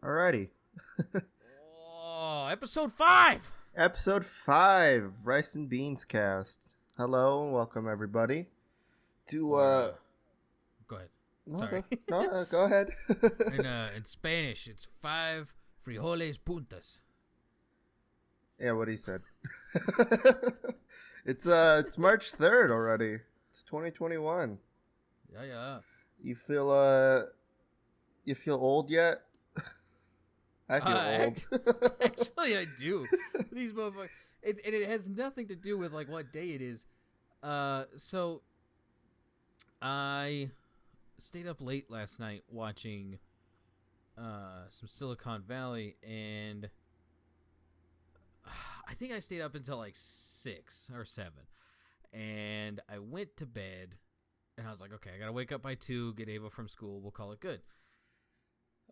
Alrighty. Oh, episode 5! Episode 5, Rice and Beans Cast. Hello and welcome everybody to Go ahead. no, Sorry. go ahead. In Spanish, it's 5 frijoles puntas. Yeah, what he said. It's March 3rd already. It's 2021. Yeah. You feel old yet? I feel old. Actually, I do. These motherfuckers. It has nothing to do with like what day it is. So I stayed up late last night watching some Silicone Valley, and I think I stayed up until like 6 or 7, and I went to bed, and I was like, okay, I gotta wake up by 2, get Ava from school, we'll call it good.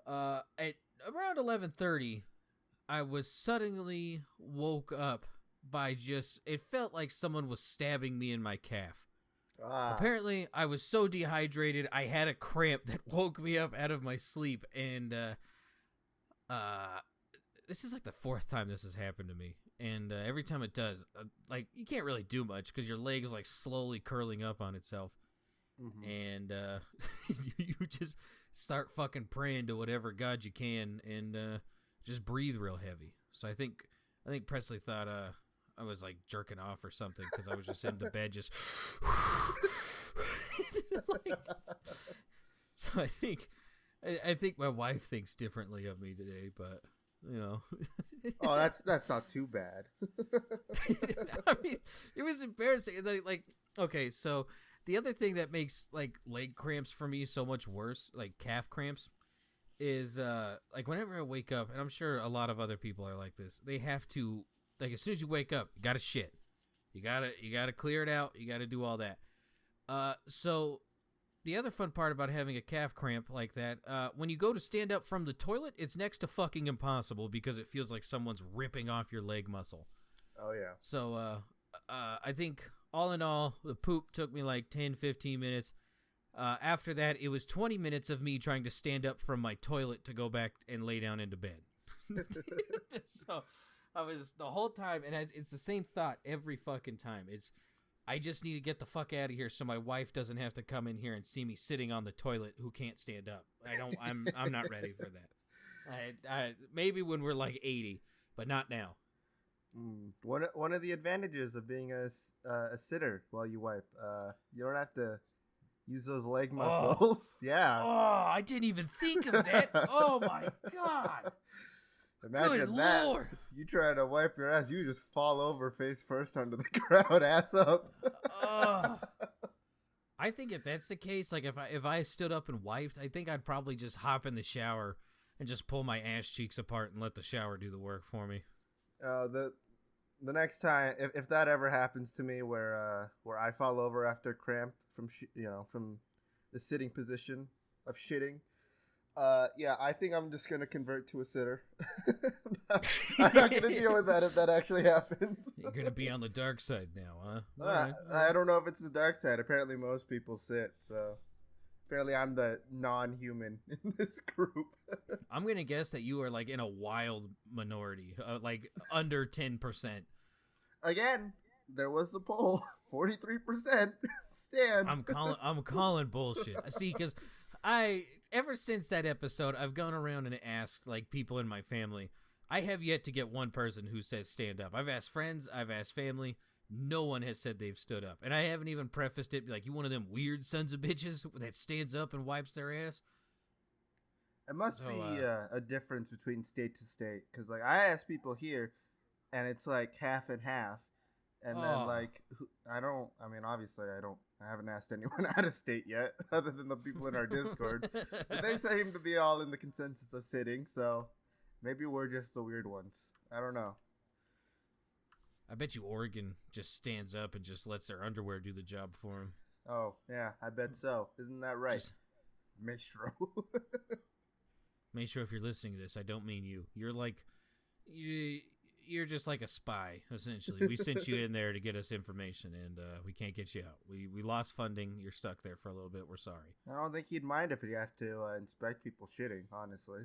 At around 11:30, I was suddenly woke up by it felt like someone was stabbing me in my calf. Apparently, I was so dehydrated, I had a cramp that woke me up out of my sleep, and this is like the 4th time this has happened to me, and every time it does, like, you can't really do much because your leg's like slowly curling up on itself. Mm-hmm. And you just start fucking praying to whatever god you can, and just breathe real heavy. So I think Presley thought I was like jerking off or something, because I was just in the bed just like, so I think my wife thinks differently of me today, but you know. Oh, that's not too bad. I mean, it was embarrassing. Like, okay, so the other thing that makes like leg cramps for me so much worse, like calf cramps, is like whenever I wake up, and I'm sure a lot of other people are like this, they have to, like, as soon as you wake up, you gotta shit. You gotta clear it out, you gotta do all that. So the other fun part about having a calf cramp like that, when you go to stand up from the toilet, it's next to fucking impossible because it feels like someone's ripping off your leg muscle. Oh yeah. So I think all in all, the poop took me like 10-15 minutes. After that, it was 20 minutes of me trying to stand up from my toilet to go back and lay down into bed. So I was the whole time, and it's the same thought every fucking time. I just need to get the fuck out of here so my wife doesn't have to come in here and see me sitting on the toilet who can't stand up. I'm not ready for that. Maybe when we're like 80, but not now. One of the advantages of being a sitter while you wipe, you don't have to use those leg muscles. Yeah. Oh, I didn't even think of that. Oh my god. Imagine Good that. Lord. You try to wipe your ass, you just fall over face first onto the ground, ass up. I think if that's the case, like if I stood up and wiped, I think I'd probably just hop in the shower and just pull my ass cheeks apart and let the shower do the work for me. The next time, if that ever happens to me, where I fall over after cramp from from the sitting position of shitting, yeah, I think I'm just gonna convert to a sitter. I'm not gonna deal with that if that actually happens. You're gonna be on the dark side now, huh? Right. I don't know if it's the dark side. Apparently, most people sit, so apparently I'm the non-human in this group. I'm gonna guess that you are like in a wild minority, like under 10%. Again, there was a poll, 43% stand. I'm calling bullshit. See, because ever since that episode, I've gone around and asked like people in my family. I have yet to get one person who says stand up. I've asked friends, I've asked family. No one has said they've stood up, and I haven't even prefaced it like, you one of them weird sons of bitches that stands up and wipes their ass. It must be a difference between state to state, because like I ask people here, and it's like half and half, and then like I haven't asked anyone out of state yet, other than the people in our Discord. But they seem to be all in the consensus of sitting, so maybe we're just the weird ones. I don't know. I bet you Oregon just stands up and just lets their underwear do the job for him. Oh, yeah, I bet so. Isn't that right? Maestro. Maestro, if you're listening to this, I don't mean you. You're like... you're just like a spy, essentially. We sent you in there to get us information, and we can't get you out. We lost funding. You're stuck there for a little bit. We're sorry. I don't think he'd mind if he had to inspect people shitting, honestly.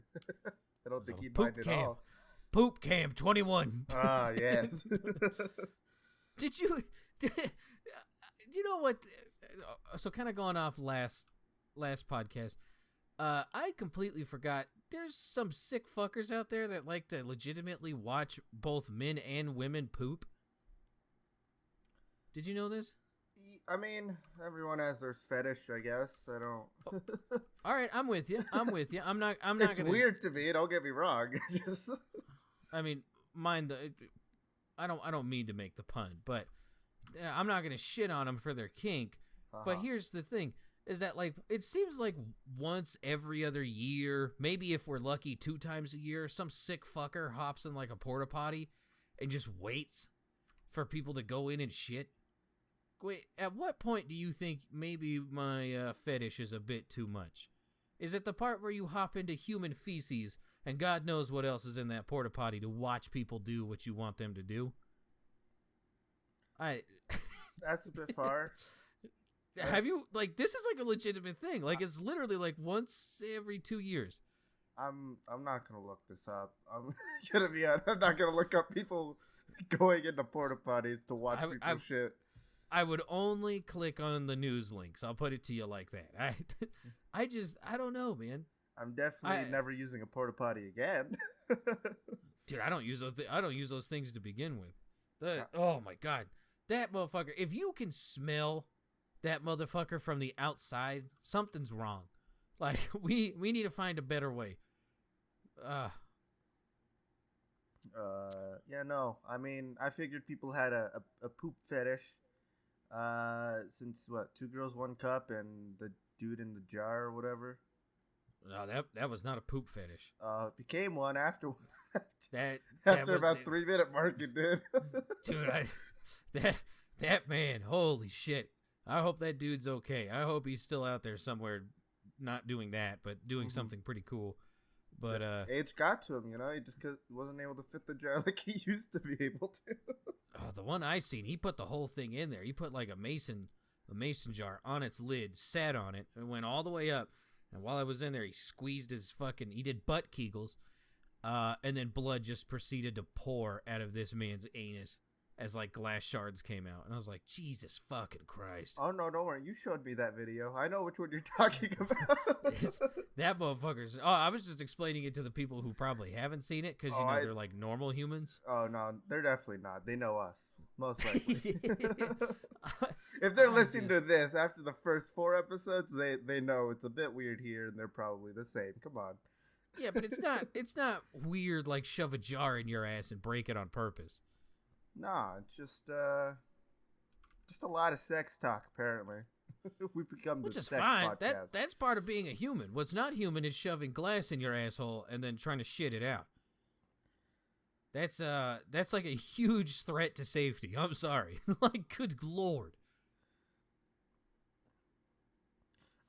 I don't think he'd Poop mind cam. at all. Poop cam 21. Ah, yes. Did you know what? So kind of going off last podcast, I completely forgot. There's some sick fuckers out there that like to legitimately watch both men and women poop. Did you know this? I mean, everyone has their fetish, I guess. I don't. All right, I'm with you. I'm not. It's weird to me. Don't get me wrong. Just. I mean, I don't mean to make the pun, but I'm not gonna shit on them for their kink. But here's the thing: is that like it seems like once every other year, maybe if we're lucky, 2 times a year, some sick fucker hops in like a porta potty and just waits for people to go in and shit. Wait, at what point do you think maybe my fetish is a bit too much? Is it the part where you hop into human feces and God knows what else is in that porta potty to watch people do what you want them to do? That's a bit far. Have you, like, this is like a legitimate thing. Like, it's literally like once every 2 years. I'm not gonna look this up. I'm not gonna look up people going into porta potties to watch people shit. I would only click on the news links. I'll put it to you like that. I don't know, man. I'm definitely never using a porta potty again. Dude, I don't use those things to begin with. Oh my God, that motherfucker! If you can smell that motherfucker from the outside, something's wrong. Like we need to find a better way. Yeah, no. I mean, I figured people had a poop fetish. Since what, 2 girls, 1 cup, and the dude in the jar or whatever. No, that was not a poop fetish. It became one after after about 3-minute mark it did. Dude, that man, holy shit. I hope that dude's okay. I hope he's still out there somewhere not doing that, but doing something pretty cool. But age got to him, you know. He just wasn't able to fit the jar like he used to be able to. The one I seen, he put the whole thing in there. He put like a mason jar on its lid, sat on it, and went all the way up. And while I was in there, he squeezed he did butt kegels, and then blood just proceeded to pour out of this man's anus as like glass shards came out. And I was like, Jesus fucking Christ. Oh no, don't worry. You showed me that video. I know which one you're talking about. That motherfucker's... Oh, I was just explaining it to the people who probably haven't seen it because, they're like normal humans. Oh no, they're definitely not. They know us, most likely. If they're listening to this after the first 4 episodes, they know it's a bit weird here and they're probably the same. Come on. Yeah, but it's not weird like shove a jar in your ass and break it on purpose. Nah, it's just a lot of sex talk, apparently. We become Which the is sex fine. podcast. That's part of being a human. What's not human is shoving glass in your asshole and then trying to shit it out. That's like a huge threat to safety. I'm sorry. Like, good Lord.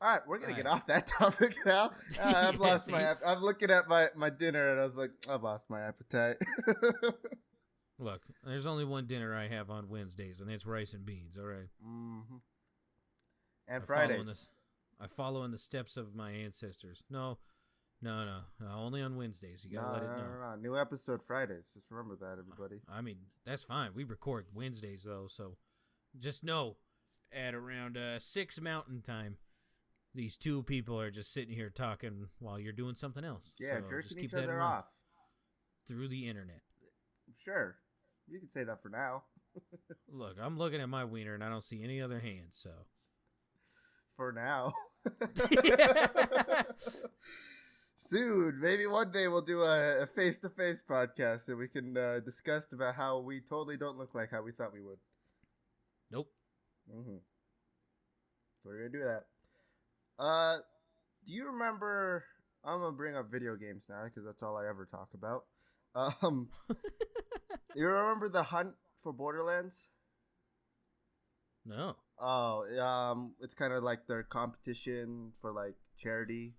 All right, we're gonna get off that topic now. I've lost I'm looking at my dinner and I was like, I've lost my appetite. Look, there's only one dinner I have on Wednesdays, and it's rice and beans. All right. Mm-hmm. And Fridays. I follow in the steps of my ancestors. No, only on Wednesdays. You gotta let it know. No. New episode Fridays. Just remember that, everybody. I mean, that's fine. We record Wednesdays though, so just know at around 6 Mountain Time, these 2 people are just sitting here talking while you're doing something else. Yeah, so jerking each other off through the internet. Sure. You can say that for now. Look, I'm looking at my wiener and I don't see any other hands, so. For now. Soon. Maybe one day we'll do a face-to-face podcast and we can discuss about how we totally don't look like how we thought we would. Nope. Mm-hmm. We're going to do that. Do you remember... I'm going to bring up video games now because that's all I ever talk about. You remember the hunt for Borderlands? No. Oh, it's kind of like their competition for like charity.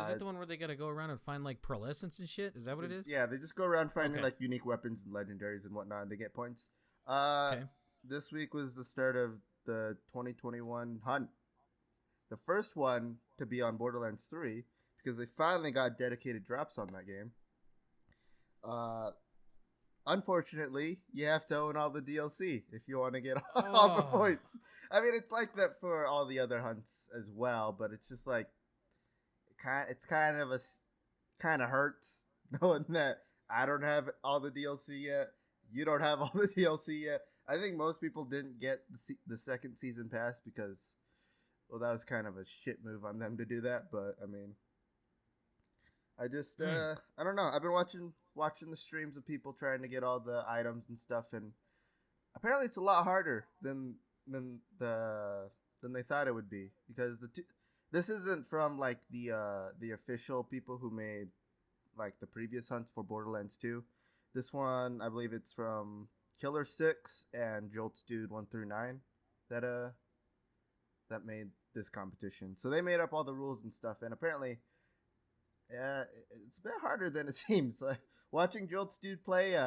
Is it the one where they gotta go around and find like pearlescence and shit? Is that what it is? Yeah, they just go around finding Okay. like unique weapons and legendaries and whatnot, and they get points. Okay. This week was the start of the 2021 hunt. The first one to be on Borderlands 3 because they finally got dedicated drops on that game. Unfortunately, you have to own all the DLC if you want to get all the points. I mean, it's like that for all the other hunts as well, but it's just like it's kind of hurts knowing that I don't have all the DLC yet. You don't have all the DLC yet. I think most people didn't get the second season pass because, well, that was kind of a shit move on them to do that. But I mean, I just I don't know. I've been watching the streams of people trying to get all the items and stuff, and apparently it's a lot harder than they thought it would be because this isn't from like the official people who made like the previous hunts for Borderlands 2. This one, I believe it's from Killer 6 and Jolts Dude 1 through 9 that made this competition. So they made up all the rules and stuff, and apparently it's a bit harder than it seems. Like watching Jolts Dude play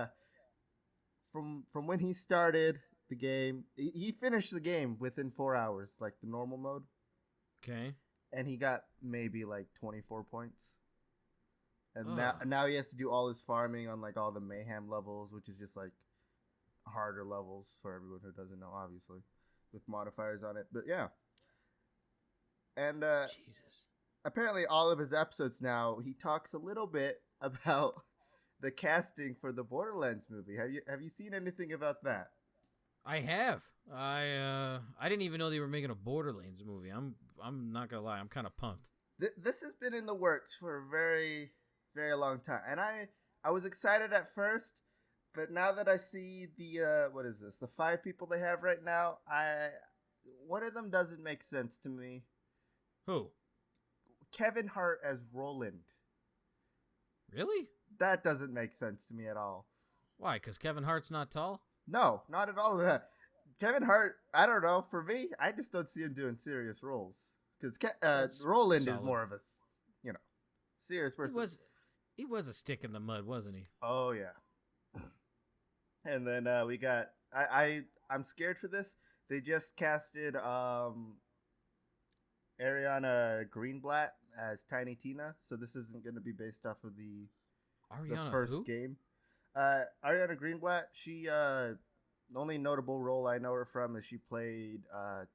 from when he started the game, he finished the game within 4 hours, like the normal mode. Okay. And he got maybe like 24 points. And now he has to do all his farming on like all the mayhem levels, which is just like harder levels for everyone who doesn't know, obviously, with modifiers on it. But yeah. And Jesus. Apparently all of his episodes now, he talks a little bit about the casting for the Borderlands movie. Have you seen anything about that? I have. I didn't even know they were making a Borderlands movie. I'm not gonna lie. I'm kind of pumped. This has been in the works for a very, very long time, and I was excited at first, but now that I see the what is this? The 5 people they have right now, one of them doesn't make sense to me. Who? Kevin Hart as Roland. Really? That doesn't make sense to me at all. Why? Because Kevin Hart's not tall? No, not at all. Kevin Hart, I don't know. For me, I just don't see him doing serious roles. Because Roland is more of a, serious person. He was a stick in the mud, wasn't he? Oh, yeah. And then we got... I'm scared for this. They just casted Ariana Greenblatt as Tiny Tina. So this isn't going to be based off of the first game. Ariana Greenblatt, she... the only notable role I know her from is she played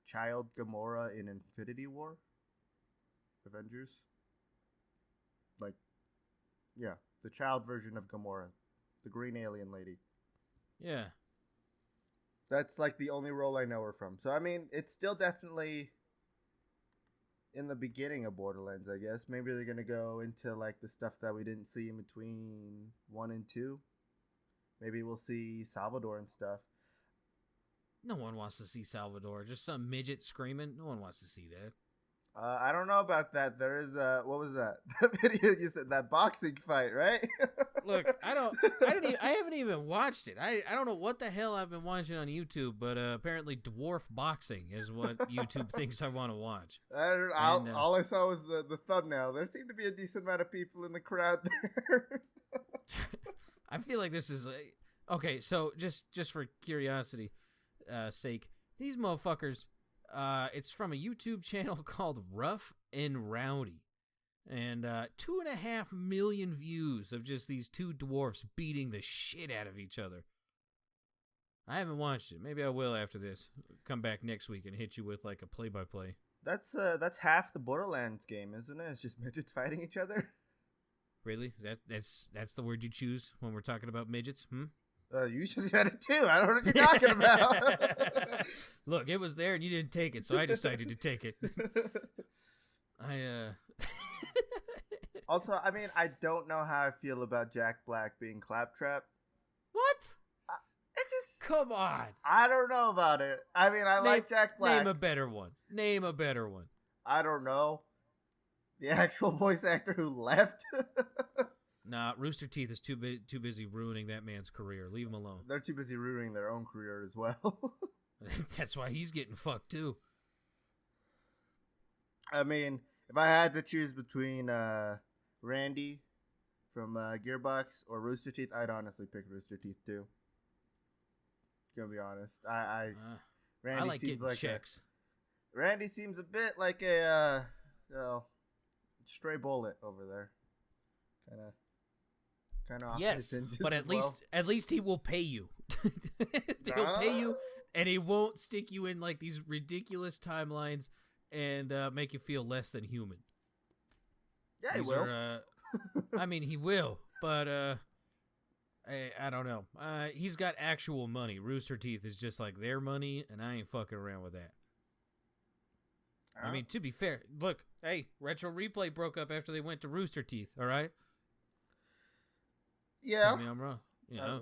Child Gamora in Infinity War. Avengers. Like, yeah, the child version of Gamora. The green alien lady. Yeah. That's like the only role I know her from. So, I mean, it's still definitely in the beginning of Borderlands, I guess. Maybe they're going to go into like the stuff that we didn't see in between 1 and 2. Maybe we'll see Salvador and stuff. No one wants to see Salvador. Just some midget screaming. No one wants to see that. I don't know about that. There is what was that? The video you said, that boxing fight, right? Look, I haven't even watched it. I don't know what the hell I've been watching on YouTube, but apparently dwarf boxing is what YouTube thinks I want to watch. All I saw was the thumbnail. There seemed to be a decent amount of people in the crowd there. I feel like this is okay. So just for curiosity sake, these motherfuckers. It's from a YouTube channel called Rough and Rowdy, and 2.5 million views of just these two dwarfs beating the shit out of each other. I haven't watched it. Maybe I will after this. Come back next week and hit you with like a play-by-play. That's half the Borderlands game, isn't it? It's just midgets fighting each other. Really? That's the word you choose when we're talking about midgets? You just said it too. I don't know what you're talking about. Look, it was there and you didn't take it, so I decided to take it. Also, I mean, I don't know how I feel about Jack Black being Claptrap. What? It just... Come on. I don't know about it. I mean, I like Jack Black. Name a better one. I don't know. The actual voice actor who left? Nah, Rooster Teeth is too busy ruining that man's career. Leave him alone. They're too busy ruining their own career as well. That's why he's getting fucked too. I mean, if I had to choose between Randy from Gearbox or Rooster Teeth, I'd honestly pick Rooster Teeth too. Gonna be honest. Randy I like seems getting like checks. Randy seems a bit like a stray bullet over there. Kind of. Yes, but at least he will pay you. He'll pay you, and he won't stick you in like these ridiculous timelines and make you feel less than human. Yeah, he will. I mean, he will, but I don't know. He's got actual money. Rooster Teeth is just like their money, and I ain't fucking around with that. I mean, to be fair, look, hey, Retro Replay broke up after they went to Rooster Teeth, all right? Yeah. Tell me I'm wrong. Yeah,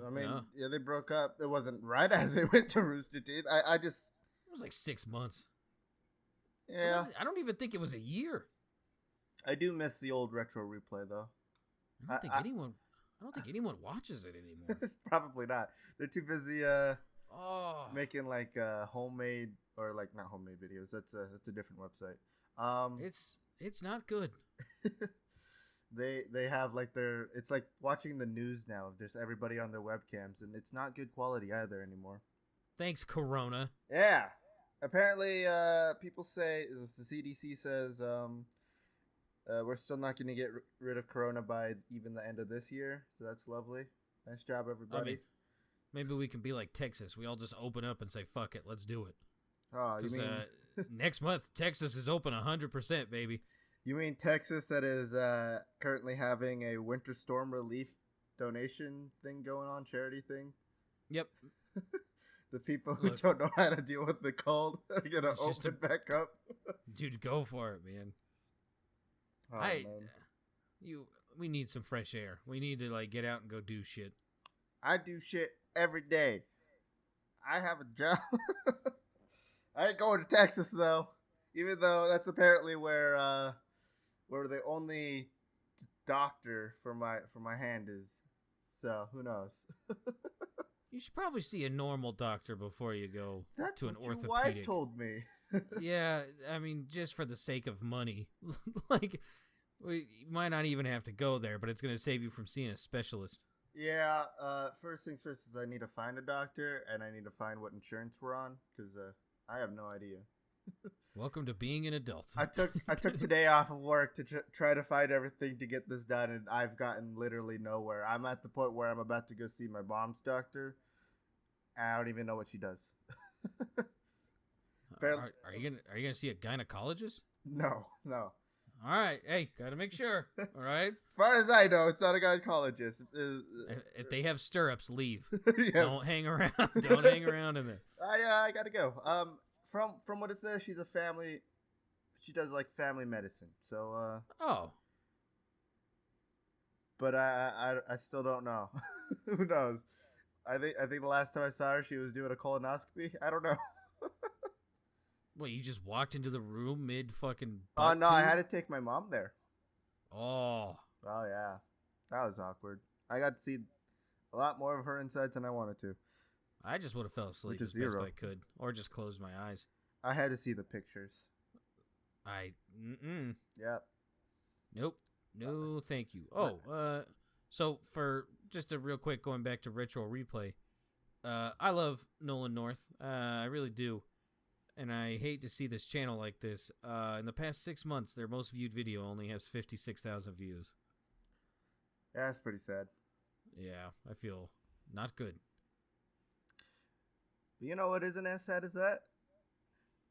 they broke up. It wasn't right as they went to Rooster Teeth. It was like 6 months. Yeah. I don't even think it was a year. I do miss the old Retro Replay, though. I don't think anyone watches it anymore. It's probably not. They're too busy making like homemade or like not homemade videos. That's a different website. It's not good. They have like it's like watching the news now. There's everybody on their webcams, and it's not good quality either anymore. Thanks, Corona. Yeah. Apparently, people say the CDC says we're still not going to get rid of Corona by even the end of this year. So that's lovely. Nice job, everybody. I mean, maybe we can be like Texas. We all just open up and say, "Fuck it, let's do it." Oh, you mean next month Texas is open 100%, baby. You mean Texas that is currently having a winter storm relief donation thing going on, charity thing? Yep. The people who don't know how to deal with the cold are going to open back up. Dude, go for it, man. Oh, man. We need some fresh air. We need to like get out and go do shit. I do shit every day. I have a job. I ain't going to Texas though, even though that's apparently where the only doctor for my hand is. So who knows? You should probably see a normal doctor before you go to an orthopedic. Your wife told me. Yeah, I mean, just for the sake of money, like you might not even have to go there, but it's going to save you from seeing a specialist. Yeah. First things first is I need to find a doctor, and I need to find what insurance we're on because I have no idea. Welcome to being an adult. I took today off of work to try to find everything to get this done, and I've gotten literally nowhere. I'm at the point where I'm about to go see my mom's doctor, and I don't even know what she does. Are you gonna see a gynecologist? No. All right, hey, gotta make sure. All right. As far as I know, it's not a gynecologist. If they have stirrups, leave. Yes. Don't hang around. Don't hang around in there. I gotta go. From what it says, she's a family. She does like family medicine. So. Oh. But I still don't know. Who knows? I think the last time I saw her, she was doing a colonoscopy. I don't know. What, you just walked into the room mid fucking? Oh no, I had to take my mom there. Oh yeah, that was awkward. I got to see a lot more of her insides than I wanted to. I just would have fell asleep as best I could, or just closed my eyes. I had to see the pictures. Yep. Nope. No, thank you. Oh, so for just a real quick, going back to Retro Replay, I love Nolan North. I really do. And I hate to see this channel like this. In the past 6 months, their most viewed video only has 56,000 views. Yeah, that's pretty sad. Yeah, I feel not good. But you know what isn't as sad as that?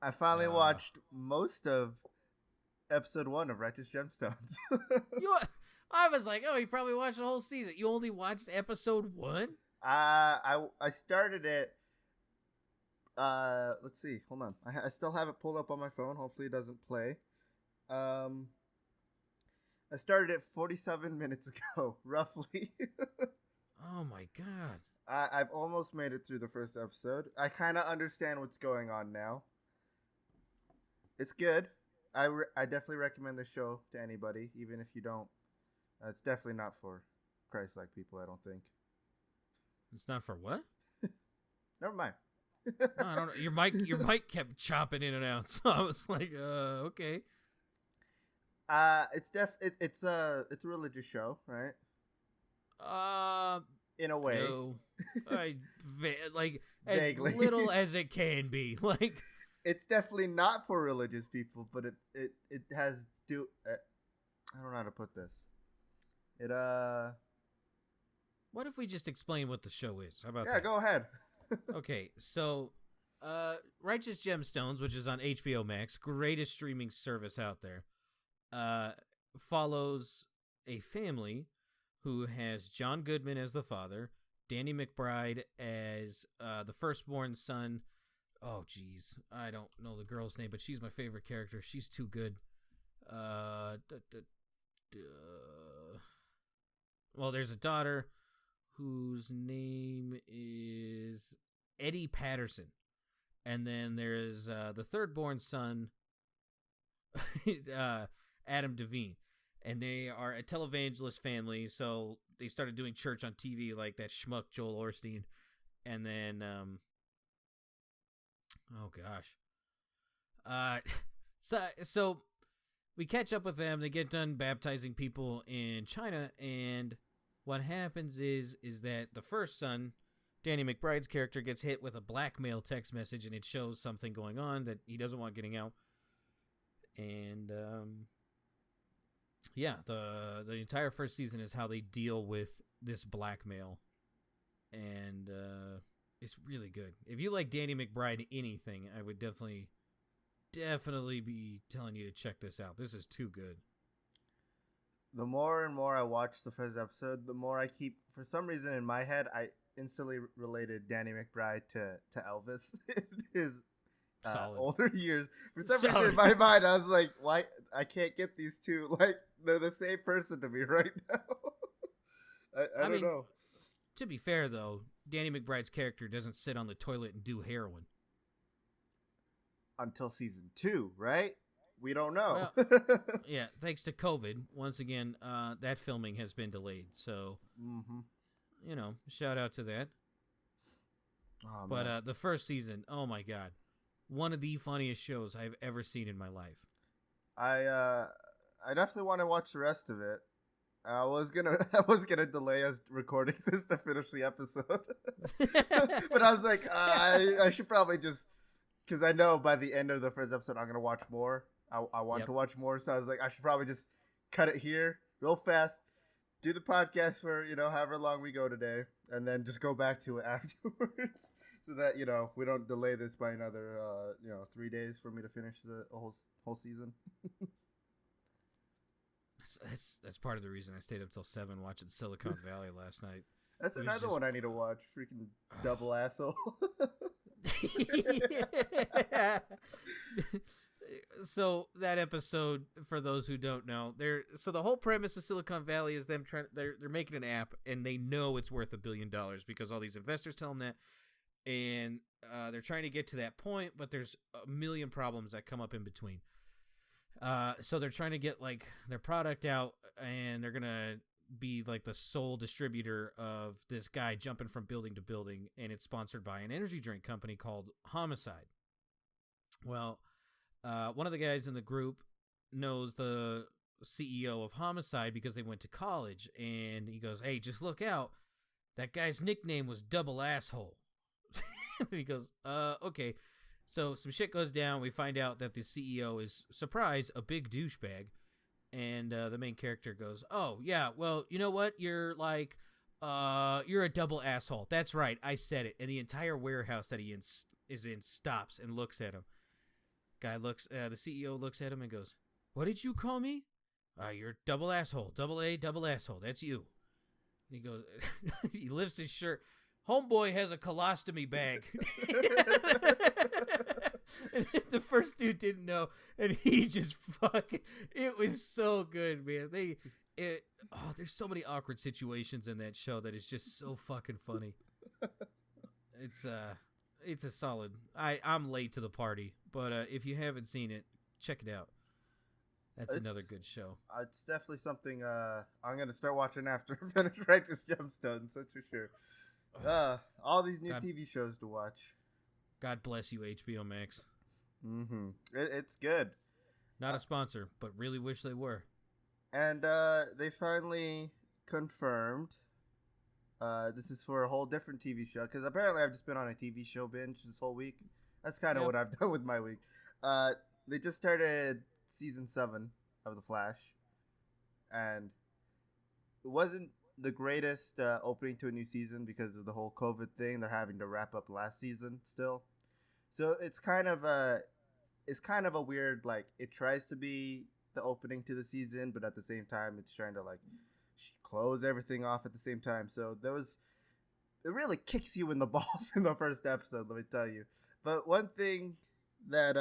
I finally watched most of episode 1 of Righteous Gemstones. I was like, oh, you probably watched the whole season. You only watched episode 1? I started it. Let's see. Hold on. I still have it pulled up on my phone. Hopefully it doesn't play. I started it 47 minutes ago, roughly. Oh my god. I've almost made it through the first episode. I kind of understand what's going on now. It's good. I definitely recommend this show to anybody, even if you don't. It's definitely not for Christ-like people, I don't think. It's not for what? Never mind. No, I don't know. Your mic kept chopping in and out, so I was like, okay. It's a religious show, right? In a way. No. Like Vaguely. as little as it can be. Like it's definitely not for religious people, but it has I don't know how to put this. It What if we just explain what the show is? How about yeah, that? go ahead. Okay, so Righteous Gemstones, which is on HBO Max, greatest streaming service out there, follows a family who has John Goodman as the father, Danny McBride as the firstborn son. Oh, geez. I don't know the girl's name, but she's my favorite character. She's too good. Well, there's a daughter whose name is Eddie Patterson. And then there's the third-born son, Adam Devine. And they are a televangelist family, so they started doing church on TV like that schmuck Joel Osteen. And then, oh gosh. So we catch up with them. They get done baptizing people in China, and what happens is that the first son, Danny McBride's character, gets hit with a blackmail text message, and it shows something going on that he doesn't want getting out. And yeah, the entire first season is how they deal with this blackmail, and it's really good. If you like Danny McBride anything, I would definitely be telling you to check this out. This is too good. The more and more I watch the first episode, the more I keep, for some reason in my head, I instantly related Danny McBride to Elvis in his older years. For some reason in my mind, I was like, why? I can't get these two. Like, they're the same person to me right now. I don't know. To be fair, though, Danny McBride's character doesn't sit on the toilet and do heroin. Until season 2, right? We don't know. Well, yeah, thanks to COVID. Once again, that filming has been delayed. So, you know, shout out to that. Oh, but the first season, oh my God. One of the funniest shows I've ever seen in my life. I definitely want to watch the rest of it. I was gonna delay us recording this to finish the episode, but I was like, I should probably just, because I know by the end of the first episode I'm gonna watch more. I want to watch more, so I was like, I should probably just cut it here real fast, do the podcast for however long we go today, and then just go back to it afterwards, so that we don't delay this by another 3 days for me to finish the whole season. That's part of the reason I stayed up till 7 watching Silicone Valley last night. That's another one I need to watch. Freaking double asshole. So that episode, for those who don't know, so the whole premise of Silicon Valley is them they're making an app, and they know it's worth $1 billion because all these investors tell them that, and they're trying to get to that point, but there's a million problems that come up in between. So they're trying to get like their product out, and they're gonna be like the sole distributor of this guy jumping from building to building, and it's sponsored by an energy drink company called Homicide. Well, one of the guys in the group knows the CEO of Homicide because they went to college, and he goes, "Hey, just look out. That guy's nickname was Double Asshole." He goes, okay. So some shit goes down. We find out that the CEO is, surprise, a big douchebag. And the main character goes, "Oh, yeah, well, you know what? You're like, you're a double asshole. That's right. I said it." And the entire warehouse that he is in stops and looks at him. The CEO looks at him and goes, "What did you call me?" "You're double asshole. Double A, double asshole. That's you." And he goes, he lifts his shirt. "Homeboy has a colostomy bag." And the first dude didn't know, and he just it was so good, man. There's so many awkward situations in that show that is just so fucking funny. It's a solid. I'm late to the party, but if you haven't seen it, check it out. That's another good show. It's definitely something I'm gonna start watching after I finish Righteous Gemstones. That's for sure. All these new TV shows to watch. God bless you, HBO Max. It's good. Not a sponsor, but really wish they were. And they finally confirmed. This is for a whole different TV show, because apparently I've just been on a TV show binge this whole week. That's kind of what I've done with my week. They just started season 7 of The Flash, and it wasn't the greatest opening to a new season because of the whole COVID thing. They're having to wrap up last season still, so it's kind of a weird, like, it tries to be the opening to the season, but at the same time it's trying to like close everything off at the same time. So it really kicks you in the balls in the first episode, let me tell you. But one thing that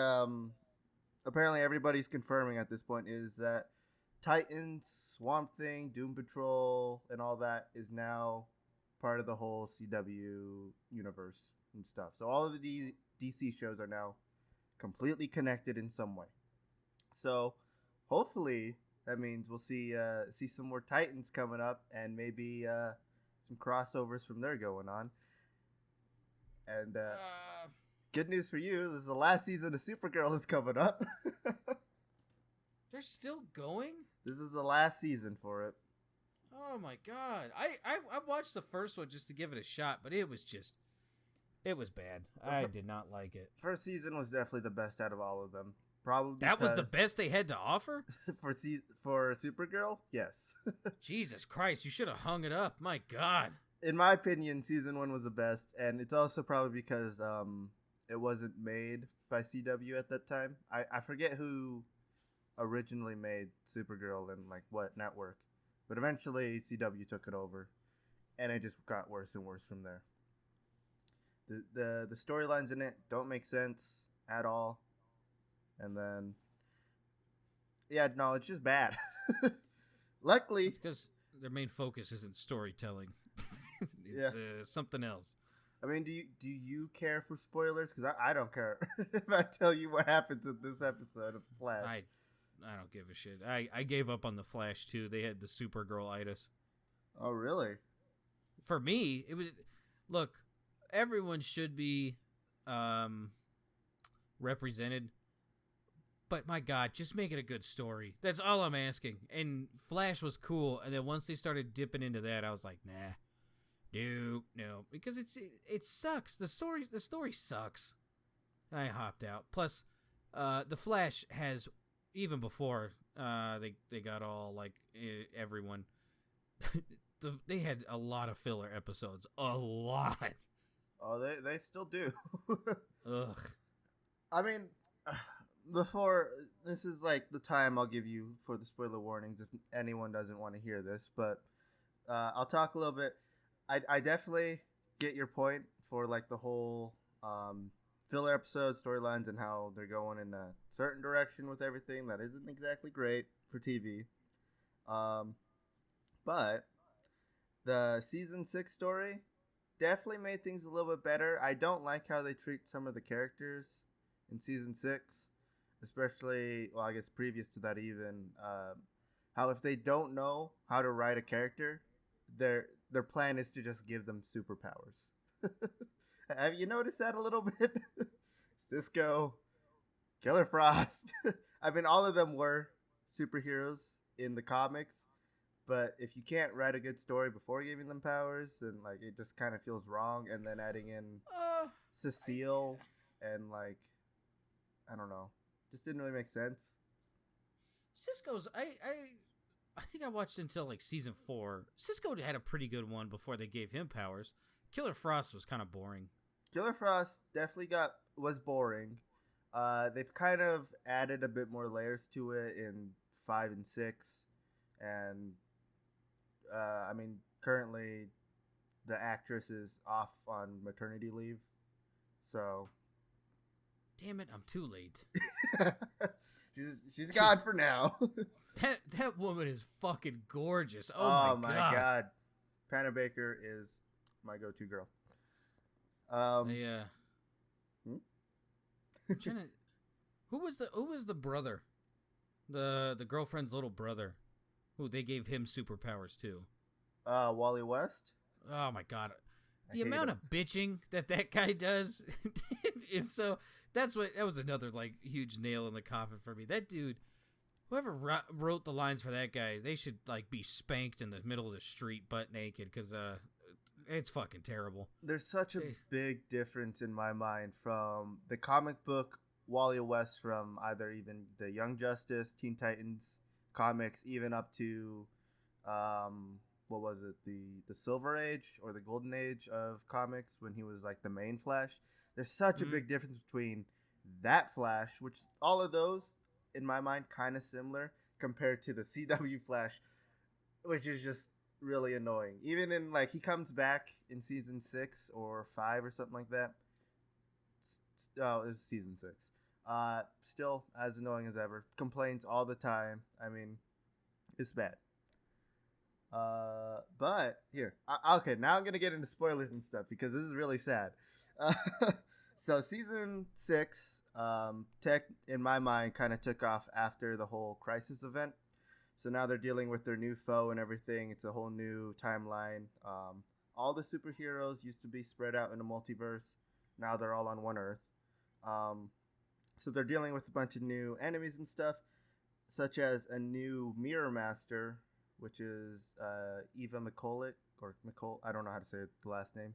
apparently everybody's confirming at this point is that Titans, Swamp Thing, Doom Patrol, and all that is now part of the whole CW universe and stuff. So all of the DC shows are now completely connected in some way. So hopefully that means we'll see some more Titans coming up, and maybe some crossovers from there going on. And good news for you, this is the last season of Supergirl is coming up. They're still going? This is the last season for it. Oh my god. I watched the first one just to give it a shot, but it was bad. I did not like it. First season was definitely the best out of all of them. Probably that was the best they had to offer? for Supergirl? Yes. Jesus Christ, you should have hung it up. My god. In my opinion, season 1 was the best, and it's also probably because it wasn't made by CW at that time. I forget who originally made Supergirl and like what network, but eventually CW took it over, and it just got worse and worse from there. The storylines in it don't make sense at all, and then it's just bad. Luckily, it's because their main focus isn't storytelling. It's something else. I mean, do you care for spoilers? Because I don't care if I tell you what happens in this episode of Flash. I don't give a shit. I gave up on the Flash too. They had the Supergirl-itis. Oh, really? For me, it was. Look, everyone should be represented, but my God, just make it a good story. That's all I'm asking. And Flash was cool, and then once they started dipping into that, I was like, nah. No, because it sucks. The story sucks. And I hopped out. Plus, the Flash has, even before they got all like everyone, they had a lot of filler episodes. A lot. Oh, they still do. Ugh. I mean, before this is like the time I'll give you for the spoiler warnings if anyone doesn't want to hear this, but I'll talk a little bit. I definitely get your point for like the whole filler episode storylines and how they're going in a certain direction with everything that isn't exactly great for TV. But the season 6 story definitely made things a little bit better. I don't like how they treat some of the characters in season 6, especially, well, I guess previous to that even, how if they don't know how to write a character, their plan is to just give them superpowers. Have you noticed that a little bit? Cisco, Killer Frost. I mean, all of them were superheroes in the comics, but if you can't write a good story before giving them powers, then like it just kind of feels wrong. And then adding in Cecile and like, I don't know, just didn't really make sense. Cisco's I think I watched until like season 4. Cisco had a pretty good one before they gave him powers. Killer Frost was kind of boring. Killer Frost definitely was boring. They've kind of added a bit more layers to it in 5 and 6, and I mean currently the actress is off on maternity leave, so. Damn it, I'm too late. she's gone for now. That woman is fucking gorgeous. Oh my god. Panna Baker is my go-to girl. Yeah. Who was the brother? The girlfriend's little brother. Who they gave him superpowers too. Wally West? Oh my god. The amount of bitching that guy does is so. That was another like huge nail in the coffin for me. That dude, Whoever wrote the lines for that guy, they should like be spanked in the middle of the street butt naked because it's fucking terrible. There's such a big difference in my mind from the comic book Wally West, from either even the Young Justice, Teen Titans comics, even up to what was it, the Silver Age or the Golden Age of comics when he was like the main Flash. There's such a big difference between that Flash, which all of those in my mind kind of similar, compared to the CW Flash, which is just really annoying. Even in like he comes back in season 6 or 5 or something like that. Oh, it was season 6. Still as annoying as ever. Complains all the time. I mean, it's bad. But here, okay, now I'm gonna get into spoilers and stuff because this is really sad. So season 6, tech in my mind kind of took off after the whole Crisis event. So now they're dealing with their new foe and everything. It's a whole new timeline. All the superheroes used to be spread out in a multiverse. Now they're all on one Earth. So they're dealing with a bunch of new enemies and stuff, such as a new Mirror Master, which is Eva McCulloch, or McCulloch. I don't know how to say the last name.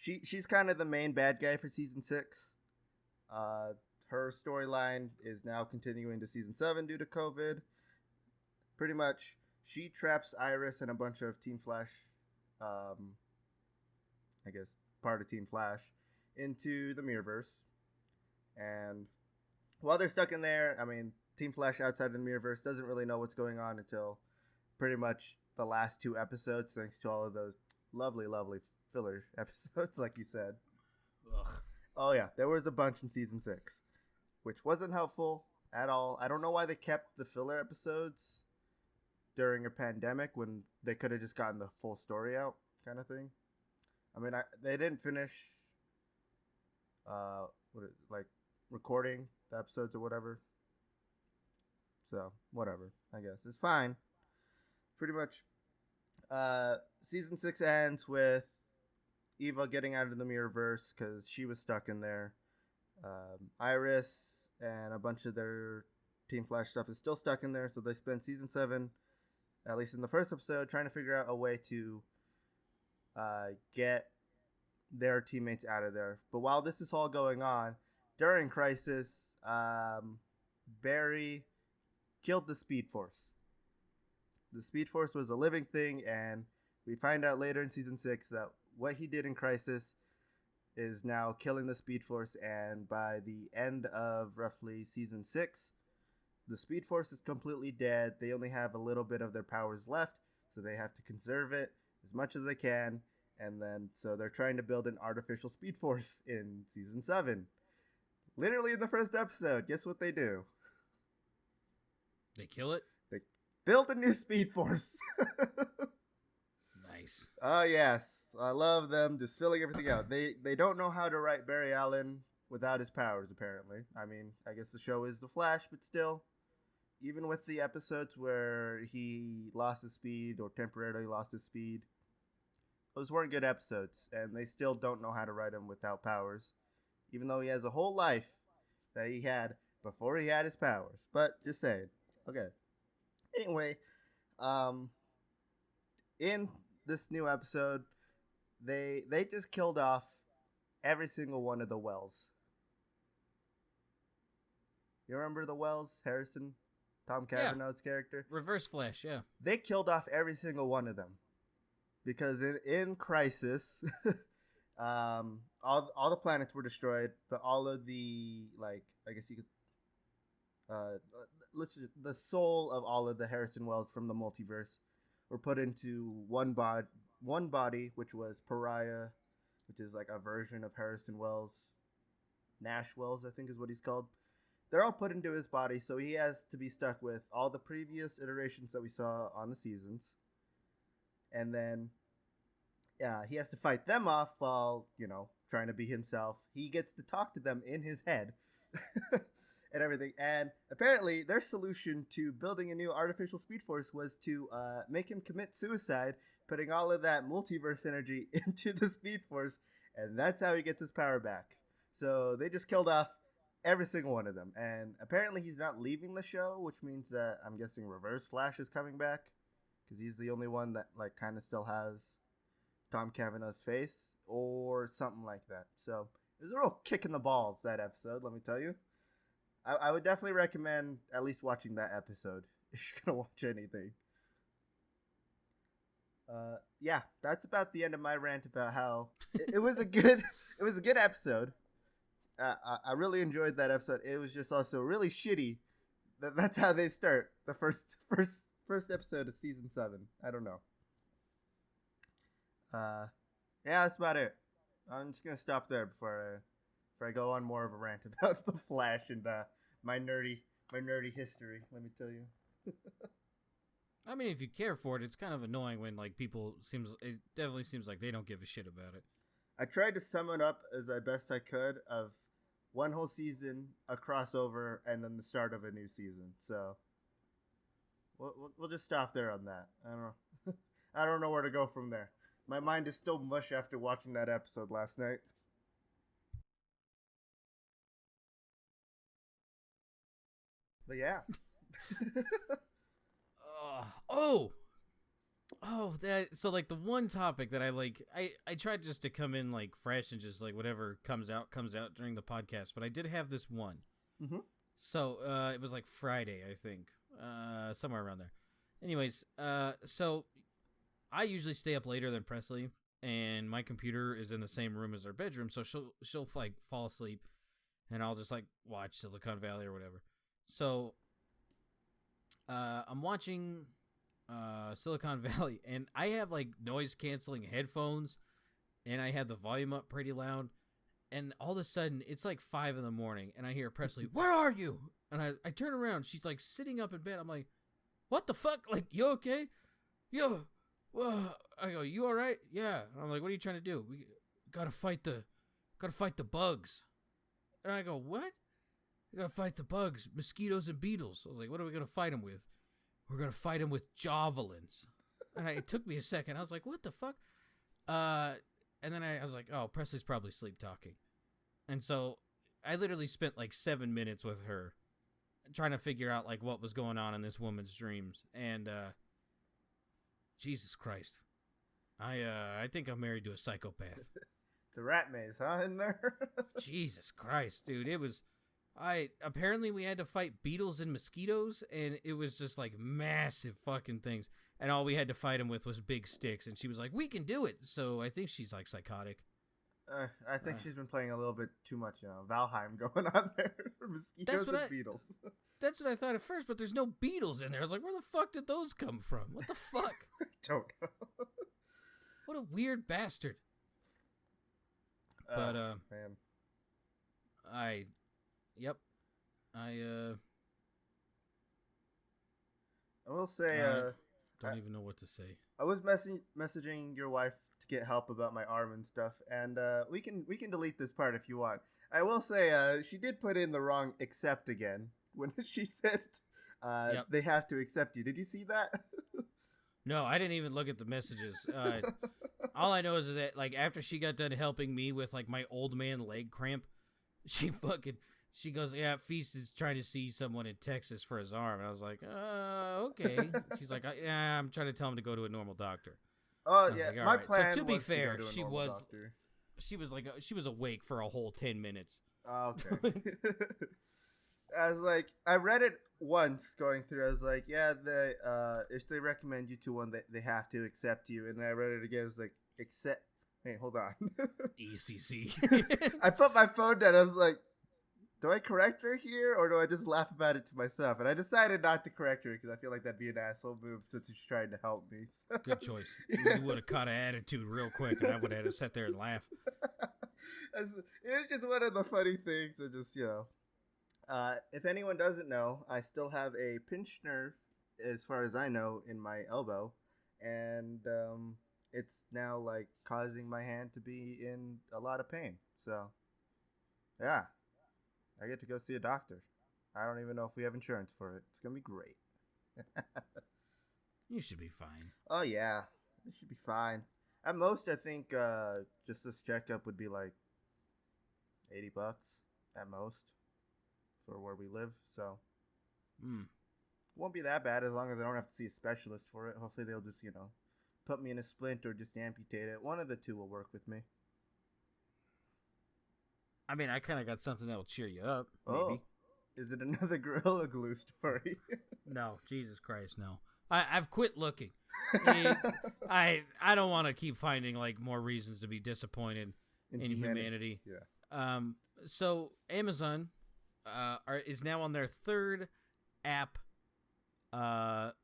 She's kind of the main bad guy for season 6. Her storyline is now continuing to season 7 due to COVID. Pretty much, she traps Iris and a bunch of Team Flash, I guess part of Team Flash, into the Mirrorverse. And while they're stuck in there, I mean, Team Flash outside of the Mirrorverse doesn't really know what's going on until pretty much the last 2 episodes, thanks to all of those lovely, lovely filler episodes, like you said. Ugh. Oh yeah, there was a bunch in season 6, which wasn't helpful at all. I don't know why they kept the filler episodes during a pandemic when they could have just gotten the full story out, kind of thing. I mean, they didn't finish, recording the episodes or whatever. So, whatever, I guess. It's fine. Pretty much, season 6 ends with Eva getting out of the Mirrorverse because she was stuck in there. Iris and a bunch of their Team Flash stuff is still stuck in there, so they spend season 7, at least in the first episode, trying to figure out a way to get their teammates out of there. But while this is all going on, during Crisis, Barry killed the Speed Force. The Speed Force was a living thing, and we find out later in season 6 that what he did in Crisis is now killing the Speed Force, and by the end of roughly season 6, the Speed Force is completely dead. They only have a little bit of their powers left, so they have to conserve it as much as they can, and then so they're trying to build an artificial Speed Force in season 7. Literally in the first episode, guess what they do? They kill it? They build a new Speed Force. Nice. Oh, yes. I love them just filling everything out. They don't know how to write Barry Allen without his powers, apparently. I mean, I guess the show is The Flash, but still, even with the episodes where he lost his speed or temporarily lost his speed, those weren't good episodes, and they still don't know how to write him without powers, even though he has a whole life that he had before he had his powers. But just saying. Okay. Anyway, in this new episode, they just killed off every single one of the Wells. You remember the Wells? Harrison, Tom Cavanaugh's character? Reverse Flash, yeah. They killed off every single one of them. Because in Crisis, all the planets were destroyed, but all of the, like, I guess you could, the soul of all of the Harrison Wells from the multiverse were put into one body, which was Pariah, which is like a version of Harrison Wells. Nash Wells, I think is what he's called. They're all put into his body, so he has to be stuck with all the previous iterations that we saw on the seasons. And then, yeah, he has to fight them off while, trying to be himself. He gets to talk to them in his head and everything. And apparently their solution to building a new artificial Speed Force was to make him commit suicide, putting all of that multiverse energy into the Speed Force. And that's how he gets his power back. So they just killed off every single one of them. And apparently he's not leaving the show, which means that I'm guessing Reverse Flash is coming back, because he's the only one that like kind of still has Tom Cavanaugh's face or something like that. So it was a real kick in the balls, that episode, let me tell you. I would definitely recommend at least watching that episode if you're gonna watch anything. Yeah, that's about the end of my rant about how it was a good episode. I really enjoyed that episode. It was just also really shitty. That's how they start the first episode of season 7. I don't know. Yeah, that's about it. I'm just gonna stop there before I go on more of a rant about the Flash and my nerdy history. Let me tell you. I mean, if you care for it, it's kind of annoying when like it definitely seems like they don't give a shit about it. I tried to sum it up as best I could of one whole season, a crossover, and then the start of a new season. So we'll just stop there on that. I don't know. I don't know where to go from there. My mind is still mush after watching that episode last night. But yeah. So like the one topic that I tried just to come in like fresh and just like whatever comes out during the podcast, but I did have this one. Mm-hmm. So it was like Friday, I think, somewhere around there. Anyways, so I usually stay up later than Presley, and my computer is in the same room as our bedroom, so she'll like fall asleep, and I'll just like watch Silicone Valley or whatever. So I'm watching Silicon Valley, and I have like noise canceling headphones, and I have the volume up pretty loud, and all of a sudden it's like 5 a.m, and I hear Presley, "Where are you?" And I turn around, she's like sitting up in bed. I'm like, "What the fuck? Like, you okay?" "Yo, well," I go, "You all right?" "Yeah." I'm like, "What are you trying to do?" "We gotta fight the bugs." And I go, "What?" "We gotta fight the bugs, mosquitoes and beetles." I was like, "What are we gonna fight them with?" "We're gonna fight them with javelins." And it took me a second. I was like, "What the fuck?" And then I was like, "Oh, Presley's probably sleep talking." And so I literally spent like 7 minutes with her trying to figure out like what was going on in this woman's dreams. And Jesus Christ, I think I'm married to a psychopath. It's a rat maze, huh, in there? Jesus Christ, dude. It was... apparently we had to fight beetles and mosquitoes, and it was just like massive fucking things, and all we had to fight them with was big sticks, and she was like, "We can do it." So I think she's like psychotic. I think she's been playing a little bit too much, Valheim going on there. Mosquitoes and beetles. That's what I thought at first, but there's no beetles in there. I was like, where the fuck did those come from? What the fuck? I don't know. What a weird bastard. But man. Yep. I will say, don't even know what to say. I was messaging your wife to get help about my arm and stuff, and we can delete this part if you want. I will say, she did put in the wrong "accept" again when she said they have to accept you. Did you see that? No, I didn't even look at the messages. All I know is that like after she got done helping me with like my old man leg cramp, she goes, "Yeah, Feast is trying to see someone in Texas for his arm." And I was like, okay. She's like, "Yeah, I'm trying to tell him to go to a normal doctor." Oh, yeah. Like, my right. plan so to be was fair, to go to a she normal was doctor. she was awake for a whole 10 minutes. Oh, okay. I was like, I read it once going through. I was like, yeah, if they recommend you to one, they have to accept you. And then I read it again. It was like, accept. Hey, hold on. ECC. I put my phone down. I was like, do I correct her here, or do I just laugh about it to myself? And I decided not to correct her because I feel like that'd be an asshole move since she's trying to help me. So. Good choice. You would have caught an attitude real quick, and I would have had to sit there and laugh. It was just one of the funny things. And just, if anyone doesn't know, I still have a pinched nerve, as far as I know, in my elbow. And it's now, like, causing my hand to be in a lot of pain. So, yeah. I get to go see a doctor. I don't even know if we have insurance for it. It's going to be great. You should be fine. Oh, yeah. It should be fine. At most, I think just this checkup would be like $80 at most. for where we live. So Hmm. won't be that bad as long as I don't have to see a specialist for it. Hopefully they'll just, put me in a splint or just amputate it. One of the two will work with me. I mean, I kind of got something that'll cheer you up. Maybe. Oh, is it another Gorilla Glue story? No, Jesus Christ, no. I've quit looking. I don't want to keep finding like more reasons to be disappointed in humanity. Yeah. So Amazon is now on their third app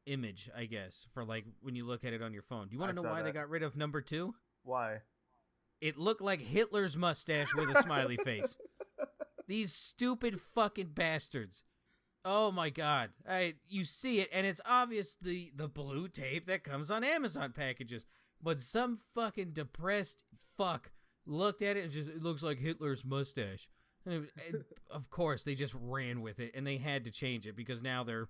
image, I guess, for like when you look at it on your phone. Do you want to know why they got rid of number 2? Why? It looked like Hitler's mustache with a smiley face. These stupid fucking bastards. Oh my god. You see it, and it's obvious the blue tape that comes on Amazon packages. But some fucking depressed fuck looked at it and it looks like Hitler's mustache. And of course, they just ran with it, and they had to change it because now their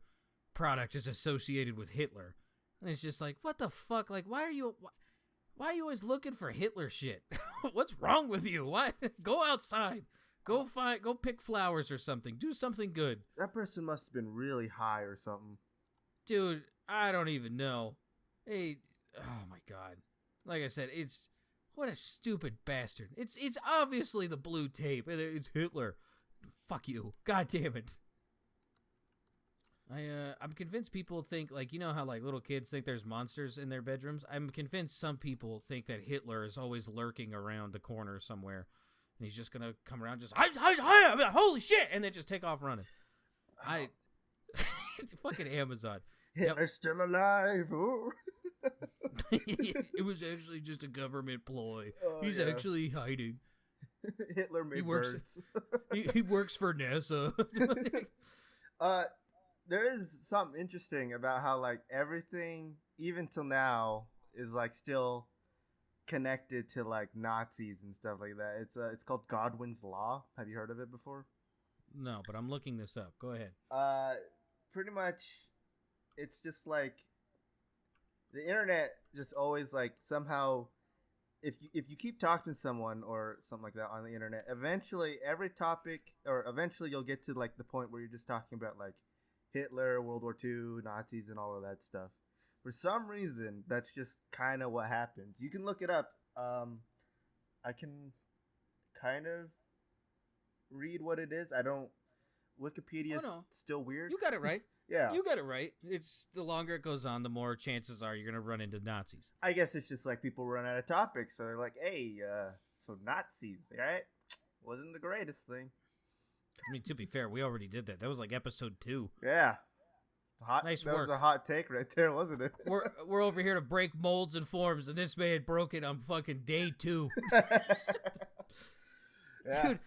product is associated with Hitler. And it's just like, what the fuck? Like, why are you always looking for Hitler shit? What's wrong with you? What? Go outside. Go pick flowers or something. Do something good. That person must have been really high or something. Dude, I don't even know. Hey, oh my god. Like I said, what a stupid bastard. It's obviously the blue tape. It's Hitler. Fuck you. God damn it. I'm convinced people think, like, you know how like little kids think there's monsters in their bedrooms? I'm convinced some people think that Hitler is always lurking around the corner somewhere. And he's just gonna come around, just holy shit, and then just take off running. It's fucking Amazon. Hitler's still alive. It was actually just a government ploy. He's actually hiding. Hitler made birds. He works for NASA. There is something interesting about how like everything, even till now, is like still connected to like Nazis and stuff like that. It's called Godwin's Law. Have you heard of it before? No, but I'm looking this up. Go ahead. Pretty much, it's just like the internet just always like somehow, if you keep talking to someone or something like that on the internet, eventually eventually you'll get to like the point where you're just talking about like Hitler, World War II, Nazis, and all of that stuff. For some reason, that's just kind of what happens. You can look it up. I can kind of read what it is. Wikipedia's still weird. You got it right. Yeah. You got it right. It's the longer it goes on, the more chances are you're going to run into Nazis. I guess it's just like people run out of topics. So they're like, hey, so Nazis, right? Wasn't the greatest thing. I mean, to be fair, we already did that. That was like episode 2. Yeah. Nice that work. was a hot take right there, wasn't it? We're over here to break molds and forms, and this man broke it on fucking day 2. Yeah. Dude,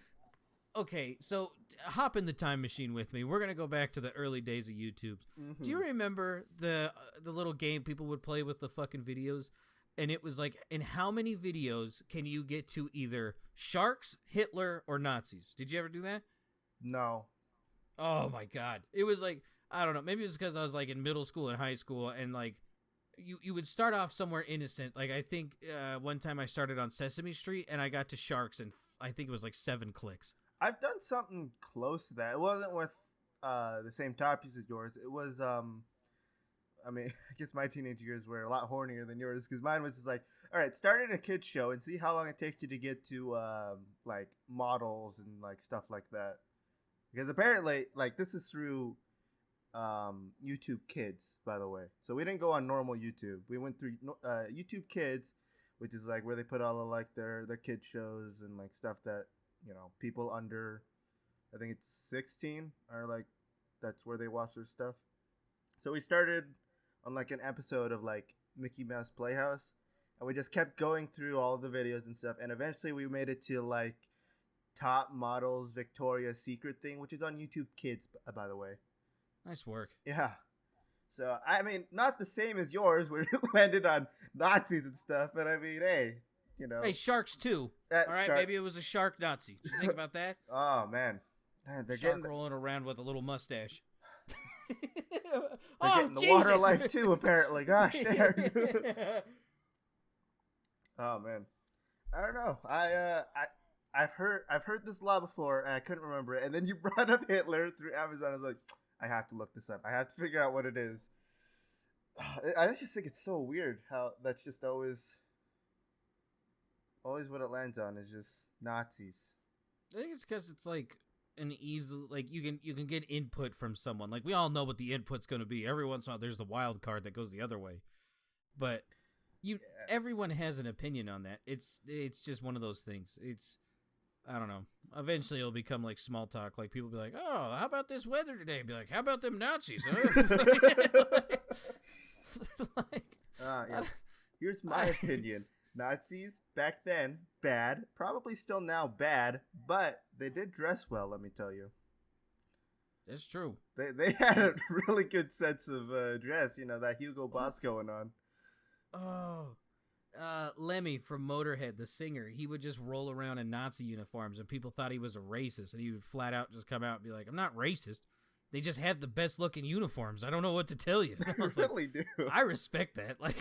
okay, so hop in the time machine with me. We're gonna go back to the early days of YouTube. Mm-hmm. Do you remember the little game people would play with the fucking videos? And it was like, in how many videos can you get to either sharks, Hitler, or Nazis? Did you ever do that? No. Oh my god, it was like, I don't know. Maybe it's because I was like in middle school and high school, and like you would start off somewhere innocent. Like I think one time I started on Sesame Street and I got to sharks, and I think it was like 7 clicks. I've done something close to that. It wasn't with the same topics as yours. It was I mean, I guess my teenage years were a lot hornier than yours because mine was just like, all right, start in a kid's show and see how long it takes you to get to like models and like stuff like that. Because apparently, like this is through YouTube Kids, by the way. So we didn't go on normal YouTube. We went through YouTube Kids, which is like where they put all of like their kid shows and like stuff that, you know, people under, I think it's 16 are like, that's where they watch their stuff. So we started on like an episode of like Mickey Mouse Playhouse, and we just kept going through all the videos and stuff, and eventually we made it to like Top Models Victoria's Secret thing, which is on YouTube Kids, by the way. Nice work. Yeah. So, I mean, not the same as yours, where it landed on Nazis and stuff, but I mean, hey, you know. Hey, sharks too. All right, sharks. maybe it was a shark Nazi. Did you think about that? Oh, man. They're Shark rolling around with a little mustache. They're getting the water life too, apparently. Gosh, there. Oh, man. I don't know. I've heard this law before, and I couldn't remember it. And then you brought up Hitler through Amazon. I was like, I have to look this up. I have to figure out what it is. I just think it's so weird how that's just always what it lands on is just Nazis. I think it's because it's like an easy, like you can get input from someone. Like we all know what the input's going to be. Every once in a while, there's the wild card that goes the other way, but everyone has an opinion on that. It's just one of those things. I don't know. Eventually, it'll become like small talk. Like people be like, "Oh, how about this weather today?" Be like, "How about them Nazis?" Yes. Here's my opinion. Nazis back then bad, probably still now bad, but they did dress well. Let me tell you. That's true. They had a really good sense of dress. You know, that Hugo Boss going on. Oh. Lemmy from Motorhead, the singer, he would just roll around in Nazi uniforms and people thought he was a racist, and he would flat out just come out and be like, "I'm not racist. They just have the best looking uniforms. I don't know what to tell you." They really do. I respect that. Like,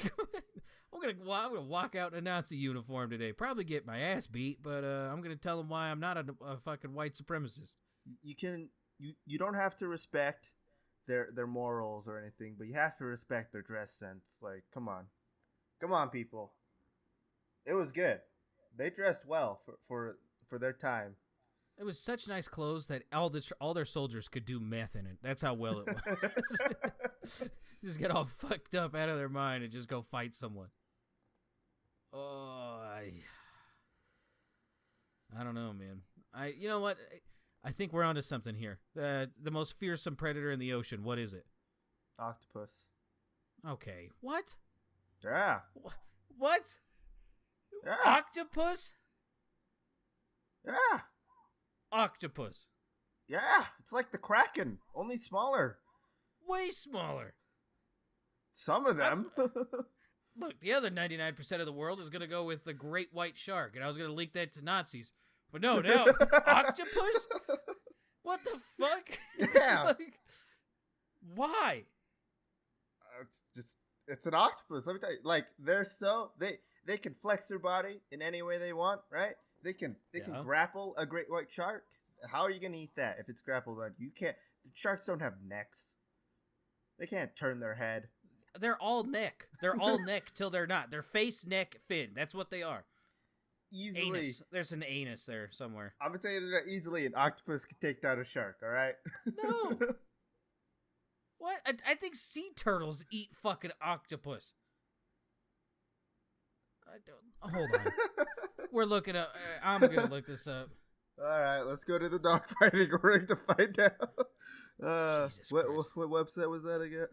I'm gonna walk out in a Nazi uniform today. Probably get my ass beat, but I'm gonna tell them why I'm not a fucking white supremacist. You don't have to respect their morals or anything, but you have to respect their dress sense. Like, come on, people. It was good. They dressed well for their time. It was such nice clothes that all their soldiers could do meth in it. That's how well it was. Just get all fucked up out of their mind and just go fight someone. Oh, I don't know, man. You know what? I think we're onto something here. The most fearsome predator in the ocean. What is it? Octopus. Okay. What? Yeah. What? Yeah. Octopus? Yeah. Octopus. Yeah. It's like the Kraken, only smaller. Way smaller. Some of them. Look, the other 99% of the world is going to go with the great white shark, and I was going to link that to Nazis. But no, Octopus? What the fuck? Yeah. Like, why? It's an octopus. Let me tell you. Like, they can flex their body in any way they want, right? They can grapple a great white shark. How are you going to eat that if it's grappled on? You can't. Sharks don't have necks. They can't turn their head. They're all neck. They're all neck till they're not. They're face, neck, fin. That's what they are. Easily. Anus. There's an anus there somewhere. I'm going to tell you that easily an octopus can take down a shark, all right? No. What? I think sea turtles eat fucking octopus. Hold on. We're looking up. I'm going to look this up. All right, let's go to the dogfighting ring to find out. What website was that again?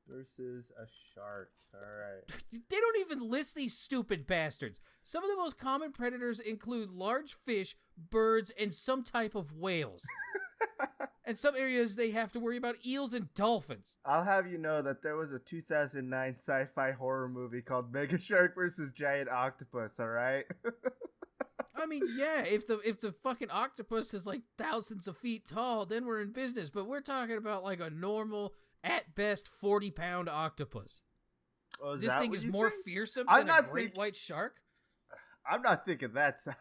Versus a shark. All right. They don't even list these stupid bastards. Some of the most common predators include large fish, birds, and some type of whales. In some areas, they have to worry about eels and dolphins. I'll have you know that there was a 2009 sci-fi horror movie called Mega Shark vs. Giant Octopus, all right? I mean, yeah, if the fucking octopus is like thousands of feet tall, then we're in business. But we're talking about like a normal, at best, 40-pound octopus. Oh, this thing is more fearsome than a great white shark? I'm not thinking that size.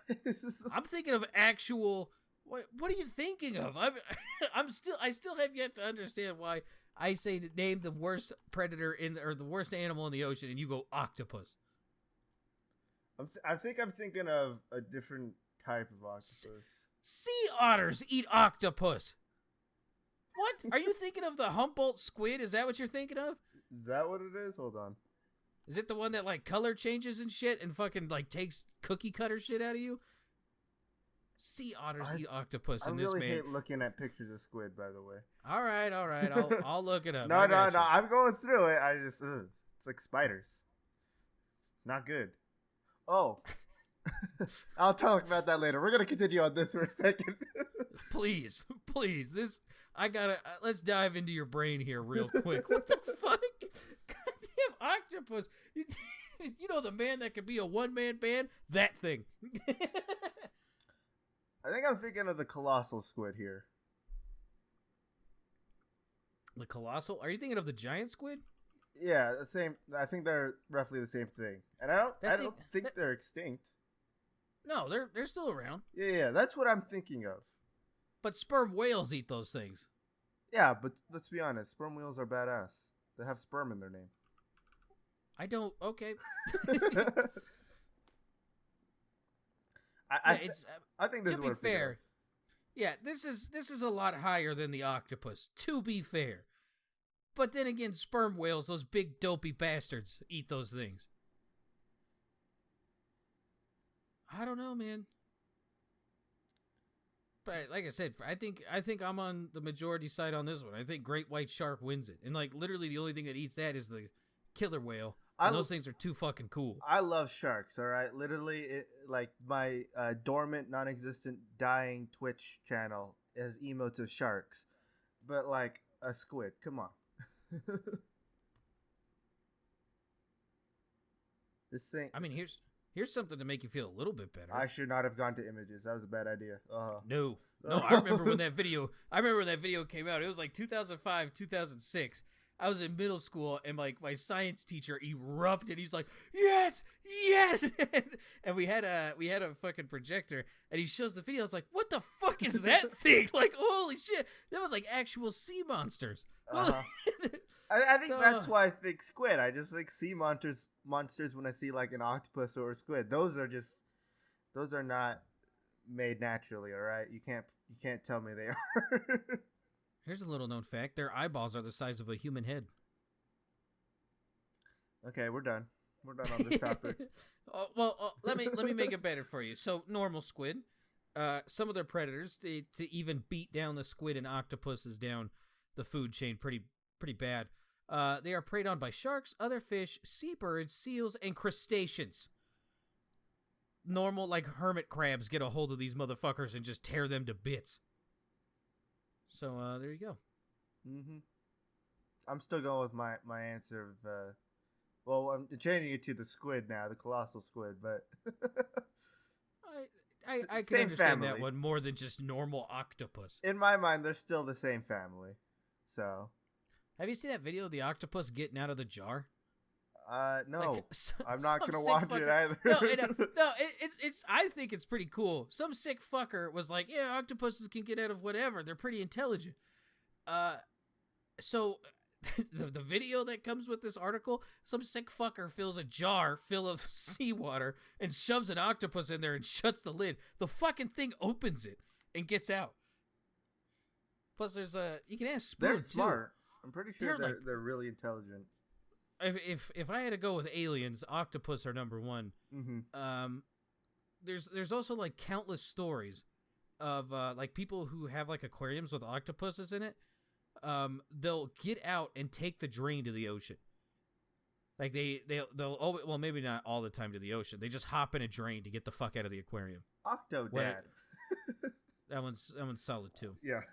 I'm thinking of actual... What are you thinking of? I still have yet to understand why I say to name the worst predator or the worst animal in the ocean, and you go octopus. I think I'm thinking of a different type of octopus. Sea otters eat octopus. What? Are you thinking of the Humboldt squid? Is that what you're thinking of? Is that what it is? Hold on. Is it the one that like color changes and shit and fucking like takes cookie cutter shit out of you? Sea otters eat octopus in this man. I really hate looking at pictures of squid, by the way. All right. I'll look it up. No. I'm going through it. It's like spiders. It's not good. Oh. I'll talk about that later. We're going to continue on this for a second. Please. Let's dive into your brain here real quick. What the fuck? Goddamn octopus. You know the man that could be a one-man band? That thing. I think I'm thinking of the colossal squid here. The colossal? Are you thinking of the giant squid? Yeah, the same. I think they're roughly the same thing, and I don't think they're extinct. No, they're still around. Yeah, that's what I'm thinking of. But sperm whales eat those things. Yeah, but let's be honest, sperm whales are badass. They have sperm in their name. I don't. Okay. I think this is to be fair. Yeah, this is a lot higher than the octopus. To be fair, but then again, sperm whales, those big dopey bastards, eat those things. I don't know, man. But like I said, I think I'm on the majority side on this one. I think great white shark wins it, and like literally the only thing that eats that is the killer whale. And those things are too fucking cool. I love sharks. All right, literally, like my dormant, non-existent, dying Twitch channel has emotes of sharks, but like a squid. Come on. This thing. I mean, here's something to make you feel a little bit better. I should not have gone to images. That was a bad idea. No, I remember when that video. Came out. It was like 2005, 2006. I was in middle school, and like my science teacher erupted. He's like, "Yes, yes!" And we had a fucking projector, and he shows the video. I was like, "What the fuck is that thing?" Like, holy shit, that was like actual sea monsters. I think that's why I think squid. I just like sea monsters when I see like an octopus or a squid. Those are not made naturally. All right, you can't tell me they are. Here's a little known fact: their eyeballs are the size of a human head. Okay, we're done. We're done on this topic. Let me make it better for you. So, normal squid, some of their predators, to even beat down the squid and octopuses down the food chain pretty bad. They are preyed on by sharks, other fish, seabirds, seals, and crustaceans. Normal, like hermit crabs, get a hold of these motherfuckers and just tear them to bits. So, there you go. Mm-hmm. I'm still going with my answer of, I'm changing it to the squid now, the colossal squid, but... I can understand family. That one more than just normal octopus. In my mind, they're still the same family, so... Have you seen that video of the octopus getting out of the jar? No. Like, I'm not going to watch it either. It's. I think it's pretty cool. Some sick fucker was like, yeah, octopuses can get out of whatever. They're pretty intelligent. So the video that comes with this article, some sick fucker fills a jar full of seawater and shoves an octopus in there and shuts the lid. The fucking thing opens it and gets out. Plus, you can ask Spoon, they're smart. Too. I'm pretty sure they're really intelligent. If I had to go with aliens, octopus are number one. Mm-hmm. There's also like countless stories of like people who have like aquariums with octopuses in it. They'll get out and take the drain to the ocean. Like they'll always, well, maybe not all the time to the ocean. They just hop in a drain to get the fuck out of the aquarium. Octodad. That one's solid too. Yeah.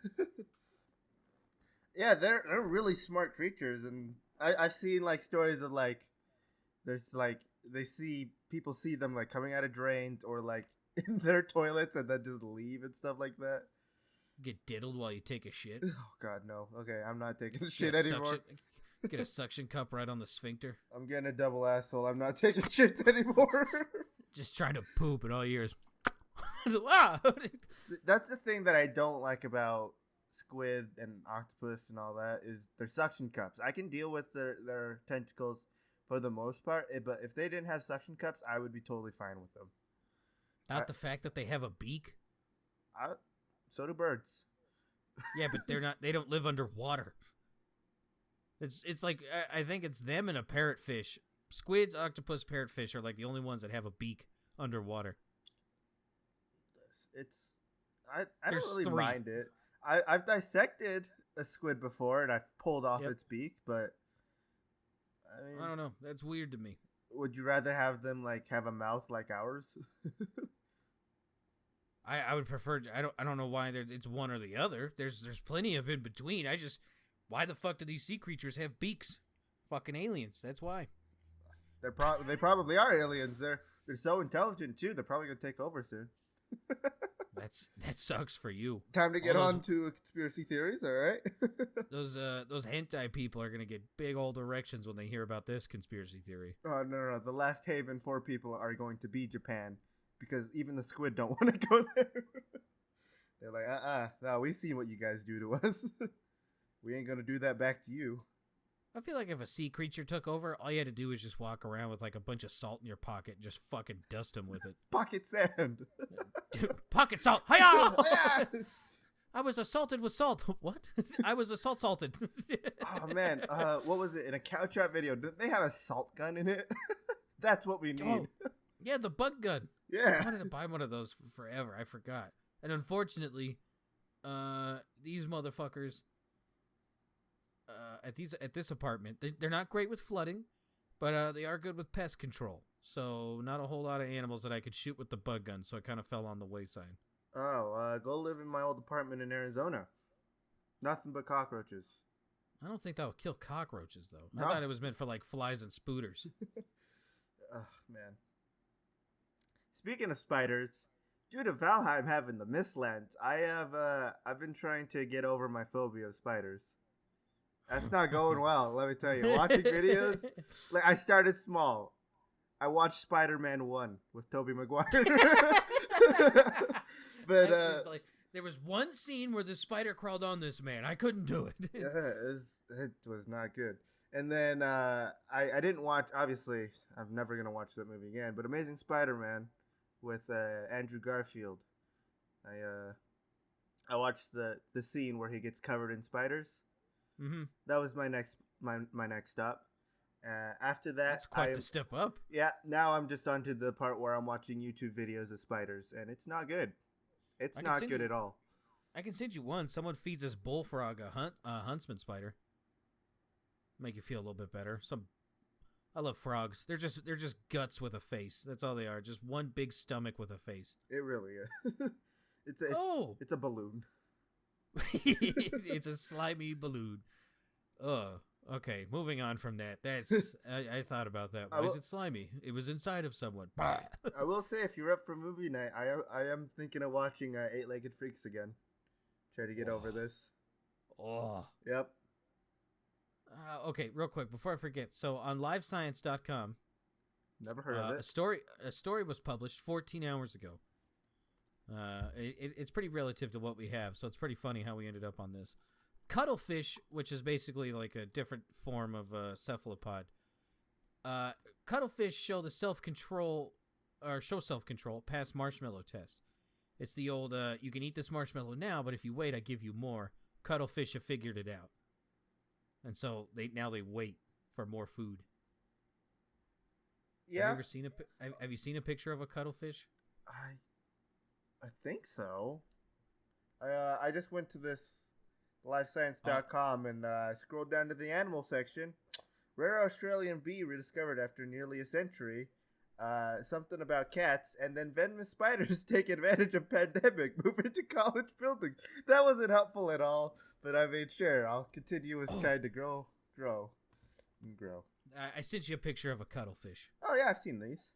Yeah, they're really smart creatures, and I've seen like stories of like there's like people see them like coming out of drains or like in their toilets and then just leave and stuff like that. Get diddled while you take a shit. Oh God, no. Okay, I'm not taking a shit anymore. Get a suction cup right on the sphincter. I'm getting a double asshole. I'm not taking shits anymore. Just trying to poop and all you hear is wow. That's the thing that I don't like about squid and octopus and all that is their suction cups. I can deal with their tentacles for the most part, but if they didn't have suction cups, I would be totally fine with them. Not the fact that they have a beak. So do birds. Yeah, but they don't live underwater. It's like I think it's them and a parrotfish. Squids, octopus, parrotfish are like the only ones that have a beak underwater. I don't really mind it. I've dissected a squid before and I've pulled off its beak, but I don't know. That's weird to me. Would you rather have them like have a mouth like ours? I would prefer. I don't know why it's one or the other. There's plenty of in between. Why the fuck do these sea creatures have beaks? Fucking aliens. That's why. They probably are aliens. They're so intelligent too. They're probably gonna take over soon. That sucks for you. Time to get on to conspiracy theories, all right? those hentai people are gonna get big old erections when they hear about this conspiracy theory. Oh no! The last haven for people are going to be Japan, because even the squid don't want to go there. They're like, no, we've seen what you guys do to us. We ain't gonna do that back to you. I feel like if a sea creature took over, all you had to do was just walk around with like a bunch of salt in your pocket and just fucking dust them with it. Pocket sand. Pocket salt. Hiya! I was assaulted with salt. What? I was salted. Oh man, what was it in a cow trap video? Didn't they have a salt gun in it? That's what we need. Oh, yeah, the bug gun. Yeah. I wanted to buy one of those forever. I forgot. And unfortunately, these motherfuckers at this apartment, they're not great with flooding, but they are good with pest control. So not a whole lot of animals that I could shoot with the bug gun. So I kind of fell on the wayside. Oh, go live in my old apartment in Arizona. Nothing but cockroaches. I don't think that would kill cockroaches though. No. I thought it was meant for like flies and spooters. Oh man. Speaking of spiders, due to Valheim having the Mistlands, I've been trying to get over my phobia of spiders. That's not going well, let me tell you. Watching videos, like I started small. I watched Spider-Man 1 with Tobey Maguire. But like, there was one scene where the spider crawled on this man. I couldn't do it. Yeah, it was not good. And then I didn't watch, obviously, I'm never going to watch that movie again, but Amazing Spider-Man with Andrew Garfield. I watched the scene where he gets covered in spiders. Mm-hmm. That was my next stop. After that, that's quite the step up. Yeah, now I'm just onto the part where I'm watching YouTube videos of spiders, and it's not good. It's not good at all. I can send you one. Someone feeds this bullfrog a huntsman spider. Make you feel a little bit better. I love frogs. They're just guts with a face. That's all they are. Just one big stomach with a face. It really is. It's a balloon. It's a slimy balloon. Okay, moving on from that. That's I thought about that. Why is it slimy? It was inside of someone. I will say, if you're up for movie night, I am thinking of watching Eight-Legged Freaks again. Try to get over this. Oh. Yep. Okay, real quick before I forget. So on livescience.com, never heard of it. A story was published 14 hours ago. It's pretty relative to what we have, so it's pretty funny how we ended up on this. Cuttlefish, which is basically like a different form of cephalopod. Cuttlefish show self-control past marshmallow test. It's the old, you can eat this marshmallow now, but if you wait, I give you more. Cuttlefish have figured it out. And so they wait for more food. Yeah. Have you seen a picture of a cuttlefish? I think so. I just went to this livescience.com and scrolled down to the animal section. Rare Australian bee rediscovered after nearly a century. Something about cats, and then venomous spiders take advantage of pandemic, move into college buildings. That wasn't helpful at all, but I made sure I'll continue with trying to grow. I sent you a picture of a cuttlefish. Oh yeah, I've seen these.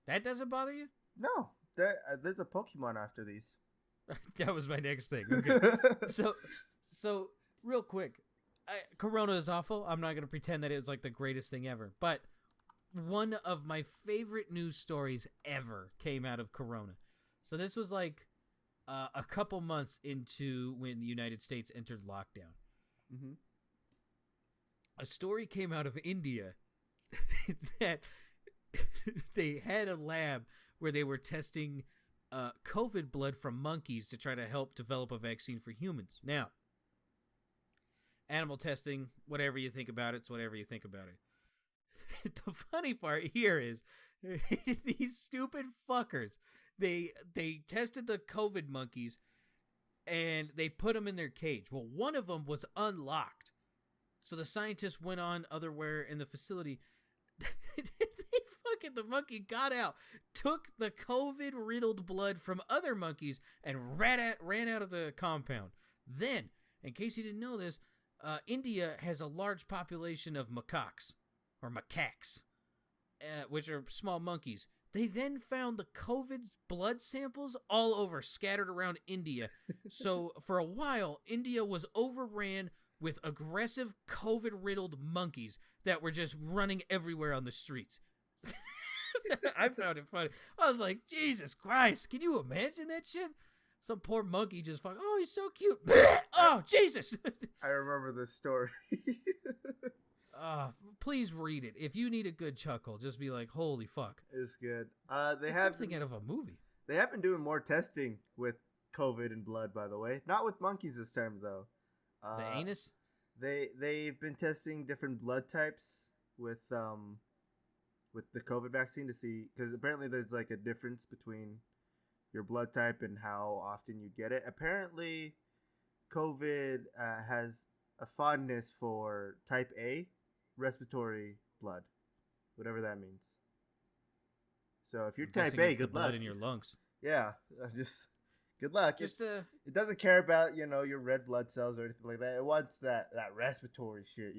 That doesn't bother you? No, there's a Pokemon after these. That was my next thing. Okay. So real quick, Corona is awful. I'm not going to pretend that it was like the greatest thing ever, but one of my favorite news stories ever came out of Corona. So this was like a couple months into when the United States entered lockdown. Mm-hmm. A story came out of India that they had a lab where they were testing COVID blood from monkeys to try to help develop a vaccine for humans. Now, animal testing, whatever you think about it's whatever you think about it. The funny part here is these stupid fuckers, they tested the COVID monkeys and they put them in their cage. Well, one of them was unlocked. So the scientists went on otherwhere in the facility. The monkey got out, took the COVID-riddled blood from other monkeys, and ran out of the compound. Then, in case you didn't know this, India has a large population of macaques, which are small monkeys. They then found the COVID blood samples all over, scattered around India. So for a while, India was overran with aggressive COVID-riddled monkeys that were just running everywhere on the streets. I found it funny. I was like, Jesus Christ, can you imagine that shit? Some poor monkey just fucking, oh, he's so cute. Oh, Jesus. I remember this story. Please read it. If you need a good chuckle, just be like, holy fuck. It's good. It's something out of a movie. They have been doing more testing with COVID and blood, by the way. Not with monkeys this time, though. The anus? They've been testing different blood types with the COVID vaccine to see, because apparently there's like a difference between your blood type and how often you get it. Apparently, COVID has a fondness for type A respiratory blood, whatever that means. So if you're type A, good luck. Blood in your lungs. Yeah, just good luck. Just it doesn't care about your red blood cells or anything like that. It wants that respiratory shit,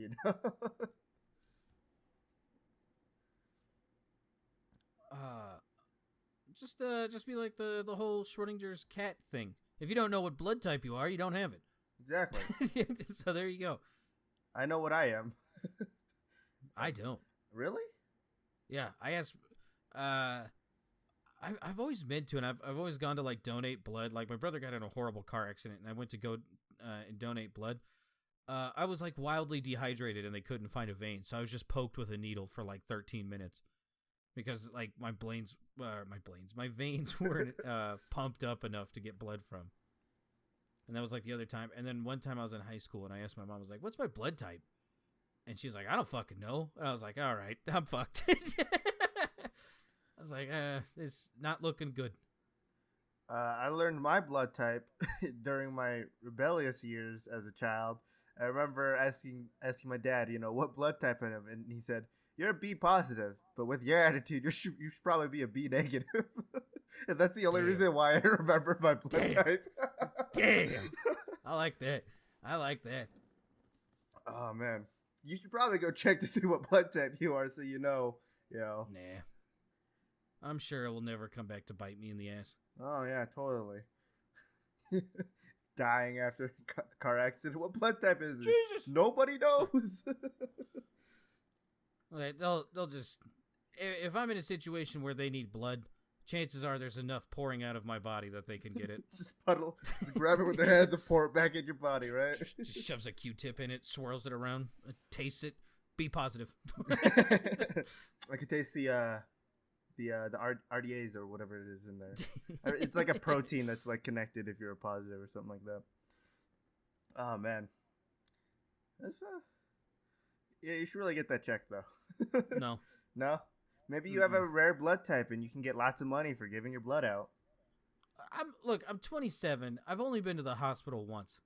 Just be like the whole Schrodinger's cat thing. If you don't know what blood type you are, you don't have it. Exactly. So there you go. I know what I am. I don't. Really? Yeah, I asked. I've always meant to, and I've always gone to like donate blood. Like my brother got in a horrible car accident, and I went to go and donate blood. I was like wildly dehydrated, and they couldn't find a vein, so I was just poked with a needle for like 13 minutes because like my veins weren't pumped up enough to get blood from. And that was like the other time. And then one time I was in high school, and I asked my mom, I was like, "What's my blood type?" And she's like, "I don't fucking know." And I was like, "All right, I'm fucked." I was like, it's not looking good. I learned my blood type during my rebellious years as a child. I remember asking my dad, what blood type I am, and he said, "You're a B positive, but with your attitude, you should probably be a B negative." And that's the only reason why I remember my blood type. Damn. I like that. Oh man, you should probably go check to see what blood type you are, so you know. Nah. I'm sure it will never come back to bite me in the ass. Oh, yeah, totally. Dying after car accident. What blood type is it? Jesus! Nobody knows. Okay, they'll just... If I'm in a situation where they need blood, chances are there's enough pouring out of my body that they can get it. Just grab it with their hands and pour it back in your body, right? Just shoves a Q-tip in it, swirls it around, tastes it, be positive. I can taste the RDAs or whatever it is in there. It's like a protein that's like connected if you're a positive or something like that. Oh man, that's yeah. You should really get that checked though. No. Maybe you have a rare blood type and you can get lots of money for giving your blood out. I'm 27. I've only been to the hospital once.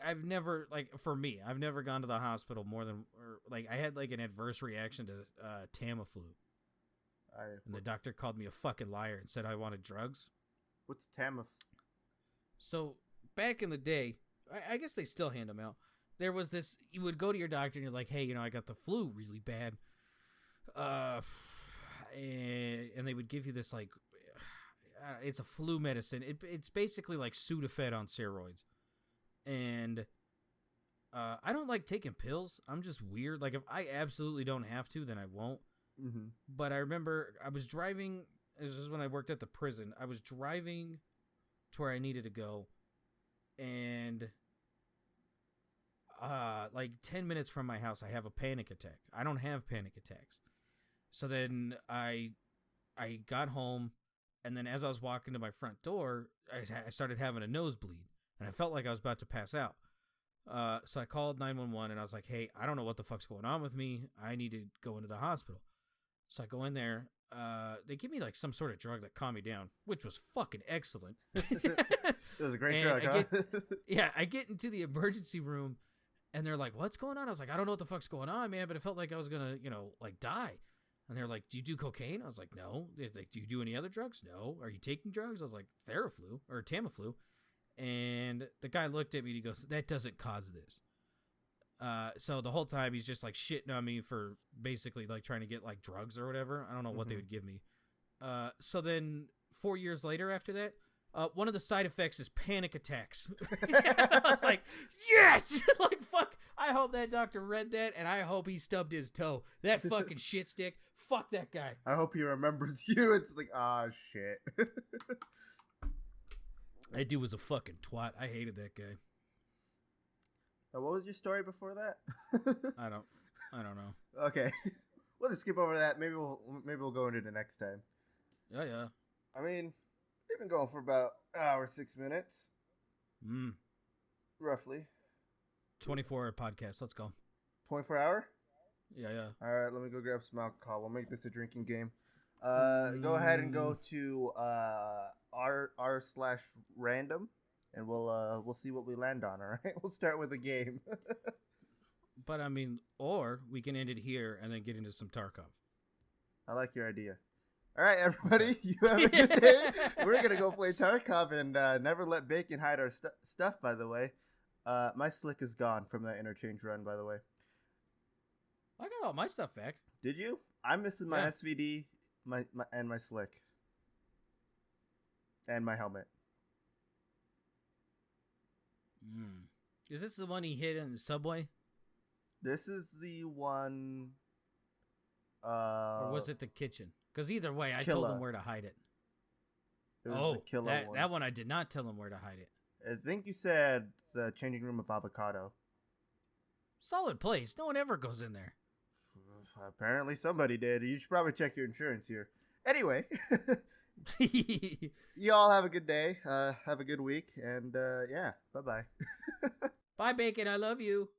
I've never, like, for me, I've never gone to the hospital more than, I had, like, an adverse reaction to Tamiflu. And the doctor called me a fucking liar and said I wanted drugs. What's Tamiflu? So, back in the day, I guess they still hand them out. There was this, you would go to your doctor and you're like, hey, I got the flu really bad. And they would give you this, like, it's a flu medicine. It's basically like Sudafed on steroids. And I don't like taking pills. I'm just weird. Like, if I absolutely don't have to, then I won't. Mm-hmm. But I remember I was driving. This is when I worked at the prison. I was driving to where I needed to go. And like 10 minutes from my house, I have a panic attack. I don't have panic attacks. So then I got home. And then as I was walking to my front door, I started having a nosebleed. And I felt like I was about to pass out. So I called 911 and I was like, hey, I don't know what the fuck's going on with me. I need to go into the hospital. So I go in there. They give me like some sort of drug that calmed me down, which was fucking excellent. It was a great drug, huh? I get into the emergency room and they're like, what's going on? I was like, I don't know what the fuck's going on, man, but it felt like I was going to, like die. And they're like, do you do cocaine? I was like, no. They're like, do you do any other drugs? No. Are you taking drugs? I was like, Tamiflu. And the guy looked at me and he goes, that doesn't cause this. So the whole time he's just like shitting on me for basically like trying to get like drugs or whatever. I don't know what they would give me. So then 4 years later after that, one of the side effects is panic attacks. I was like, yes! Like, fuck. I hope that doctor read that, and I hope he stubbed his toe. That fucking shit stick. Fuck that guy. I hope he remembers you. It's like, shit. That dude was a fucking twat. I hated that guy. What was your story before that? I don't know. Okay. We'll just skip over that. Maybe we'll go into the next time. Yeah. I mean, we've been going for about an hour, 6 minutes. Roughly. 24-hour podcast. Let's go. 24-hour? Yeah. All right, let me go grab some alcohol. We'll make this a drinking game. Go ahead and go to r/random, and we'll see what we land on. All right, we'll start with a game. But I mean, or we can end it here and then get into some Tarkov. I like your idea. All right, everybody, you have a good day. We're gonna go play Tarkov and never let bacon hide our stuff. By the way, my slick is gone from that interchange run. By the way, I got all my stuff back. Did you? I'm missing my SVD, my slick, and my helmet. Is this the one he hid in the subway? This is the one. Or was it the kitchen? Because either way, I Killa. told him where to hide it. That one I did not tell him where to hide it. I think you said the changing room of avocado. Solid place. No one ever goes in there. Apparently somebody did. You should probably check your insurance here. Anyway, you all have a good day. Have a good week. And yeah, bye-bye. Bye, Bacon. I love you.